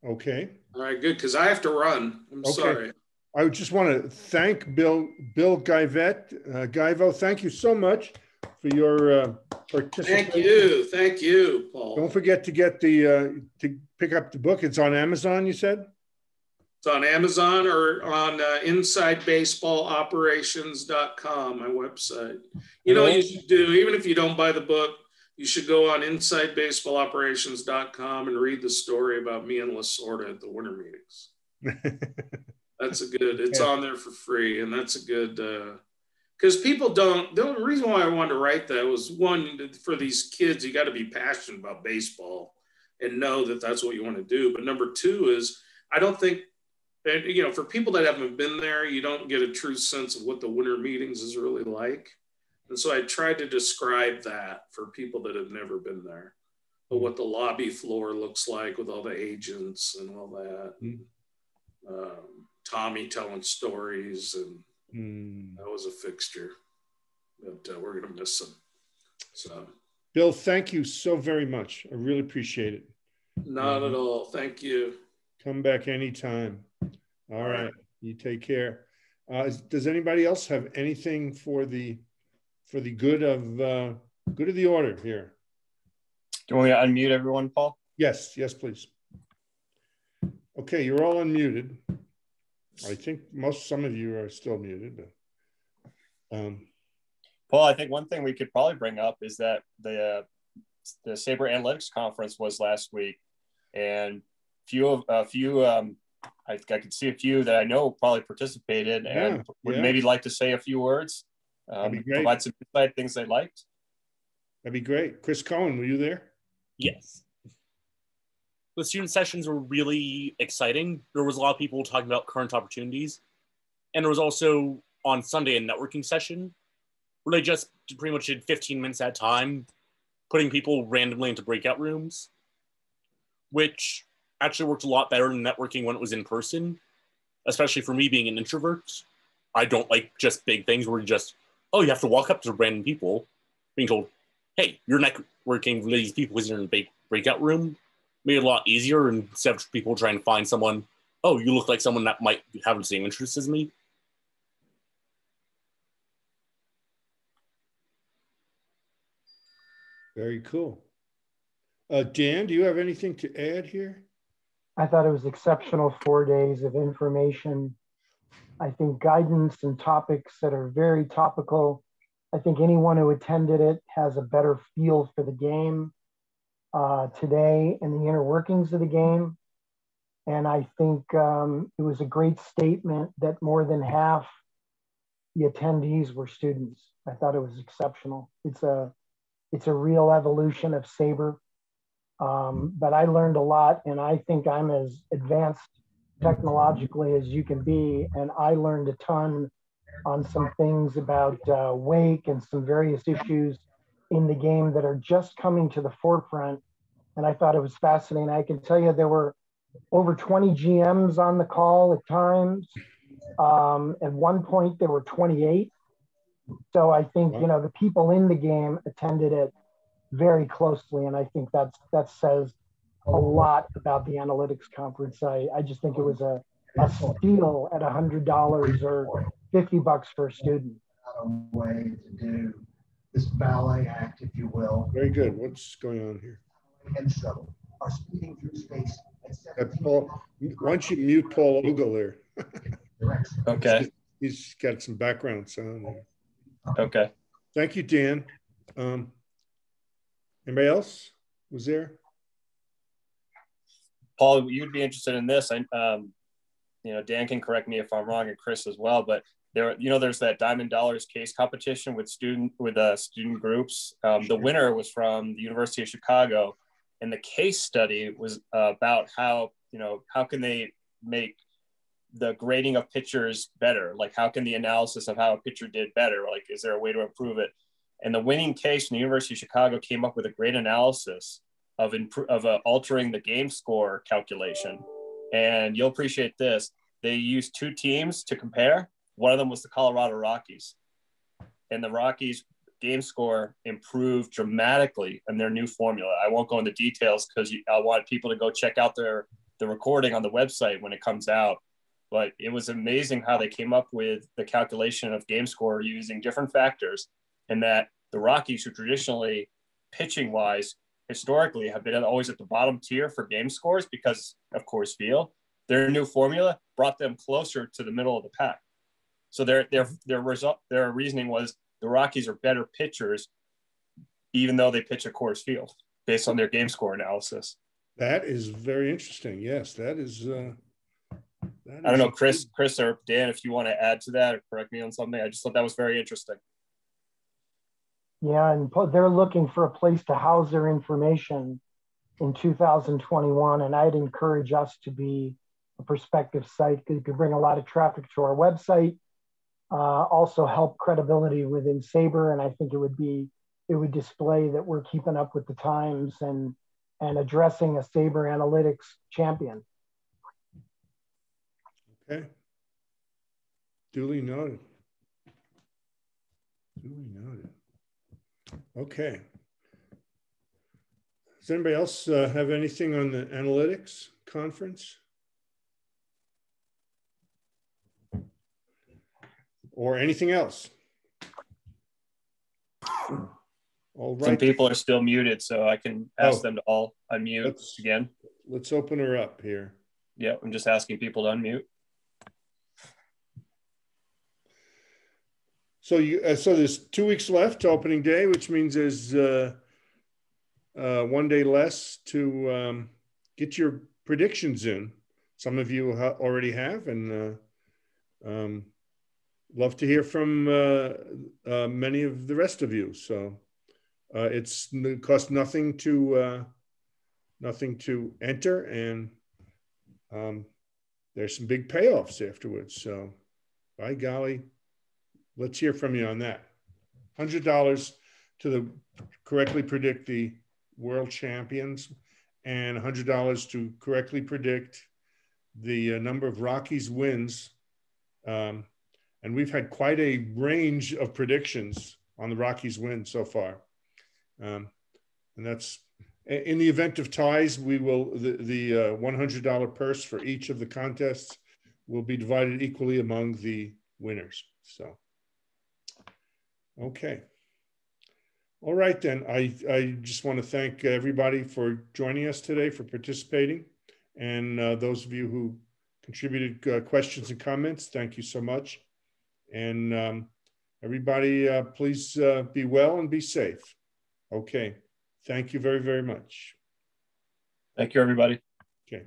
Speaker 1: Okay.
Speaker 2: All right, good. Cause I have to run. I'm sorry.
Speaker 1: I just want to thank Bill Geivett. Gaivo, thank you so much for your participation.
Speaker 2: Thank you, Paul.
Speaker 1: Don't forget to get to pick up the book. It's on Amazon, you said?
Speaker 2: It's on Amazon or on InsideBaseballOperations.com, my website. You should do, even if you don't buy the book, you should go on InsideBaseballOperations.com and read the story about me and Lasorda at the winter meetings. That's it's on there for free. And that's a good, because people don't, the reason why I wanted to write that was one, for these kids, you got to be passionate about baseball and know that that's what you want to do. But number two is, I don't think, for people that haven't been there, you don't get a true sense of what the winter meetings is really like. And so I tried to describe that for people that have never been there, but what the lobby floor looks like with all the agents and all that. Tommy telling stories, and that was a fixture. But we're going to miss him. So,
Speaker 1: Bill, thank you so very much. I really appreciate it.
Speaker 2: Not at all. Thank you.
Speaker 1: Come back anytime. All right. You take care. Does anybody else have anything for the good of the order here?
Speaker 3: Do you want me to unmute everyone, Paul?
Speaker 1: Yes, please. Okay, you're all unmuted. I think some of you are still muted, but
Speaker 3: Paul, I think one thing we could probably bring up is that the Saber Analytics Conference was last week, and I could see a few that I know probably participated and would maybe like to say a few words, provide some insight, things they liked.
Speaker 1: That'd be great. Chris Cohen, were you there?
Speaker 7: Yes. The student sessions were really exciting. There was a lot of people talking about current opportunities. And there was also on Sunday a networking session where they just pretty much did 15 minutes at a time, putting people randomly into breakout rooms, which actually worked a lot better than networking when it was in person, especially for me being an introvert. I don't like just big things where you have to walk up to random people being told, hey, you're networking with these people because you're in a breakout room. Made it a lot easier instead of people trying to find someone, oh, you look like someone that might have the same interests as me.
Speaker 1: Very cool. Dan, do you have anything to add here?
Speaker 8: I thought it was exceptional 4 days of information. I think guidance and topics that are very topical. I think anyone who attended it has a better feel for the game today and the inner workings of the game. And I think it was a great statement that more than half the attendees were students. I thought it was exceptional. It's a real evolution of Saber. But I learned a lot, and I think I'm as advanced technologically as you can be. And I learned a ton on some things about wake and some various issues in the game that are just coming to the forefront. And I thought it was fascinating. I can tell you there were over 20 GMs on the call at times. At one point, there were 28. So I think, the people in the game attended it very closely. And I think that says a lot about the analytics conference. I just think it was a steal at $100 or $50 for a student.
Speaker 9: A way to do this ballet act, if you will.
Speaker 1: Very good. What's going on here?
Speaker 9: And so are speeding through space.
Speaker 1: Paul, why don't you mute Paul Ogle there?
Speaker 3: Okay.
Speaker 1: He's got some background sound there.
Speaker 3: Okay.
Speaker 1: Thank you, Dan. Anybody else was there?
Speaker 3: Paul, you'd be interested in this. Dan can correct me if I'm wrong, and Chris as well. But there's that Diamond Dollars case competition with student groups. The winner was from the University of Chicago, and the case study was about how can they make the grading of pitchers better? Like, how can the analysis of how a pitcher did better? Like, is there a way to improve it? And the winning case from the University of Chicago came up with a great analysis of altering the game score calculation. And you'll appreciate this. They used two teams to compare. One of them was the Colorado Rockies. And the Rockies game score improved dramatically in their new formula. I won't go into details because I want people to go check out the recording on the website when it comes out. But it was amazing how they came up with the calculation of game score using different factors, and that the Rockies, who traditionally, pitching-wise, historically have been always at the bottom tier for game scores because of Coors Field, their new formula brought them closer to the middle of the pack. So their reasoning was the Rockies are better pitchers, even though they pitch at Coors Field, based on their game score analysis.
Speaker 1: That is very interesting. Yes, that is.
Speaker 3: I don't know, Chris or Dan, if you want to add to that or correct me on something. I just thought that was very interesting.
Speaker 8: Yeah, and they're looking for a place to house their information in 2021, and I'd encourage us to be a prospective site because it could bring a lot of traffic to our website. also help credibility within Saber. And I think it would display that we're keeping up with the times and addressing a Saber analytics champion.
Speaker 1: Okay. Duly noted. Duly noted. Okay. Does anybody else have anything on the analytics conference? Or anything else? All right.
Speaker 3: Some people are still muted, so I can ask them to all unmute again.
Speaker 1: Let's open her up here.
Speaker 3: Yeah, I'm just asking people to unmute.
Speaker 1: So so there's 2 weeks left to opening day, which means there's 1 day less to get your predictions in. Some of you already have, and love to hear from many of the rest of you. So it costs nothing to enter, and there's some big payoffs afterwards. So by golly, let's hear from you on that. $100 to correctly predict the world champions, and $100 to correctly predict the number of Rockies wins. And we've had quite a range of predictions on the Rockies win so far. And that's, in the event of ties, we will, the $100 purse for each of the contests will be divided equally among the winners. So, okay. All right, then. I just want to thank everybody for joining us today, for participating. And those of you who contributed questions and comments, thank you so much. And everybody, please be well and be safe. Okay. Thank you very, very much.
Speaker 3: Thank you, everybody.
Speaker 1: Okay.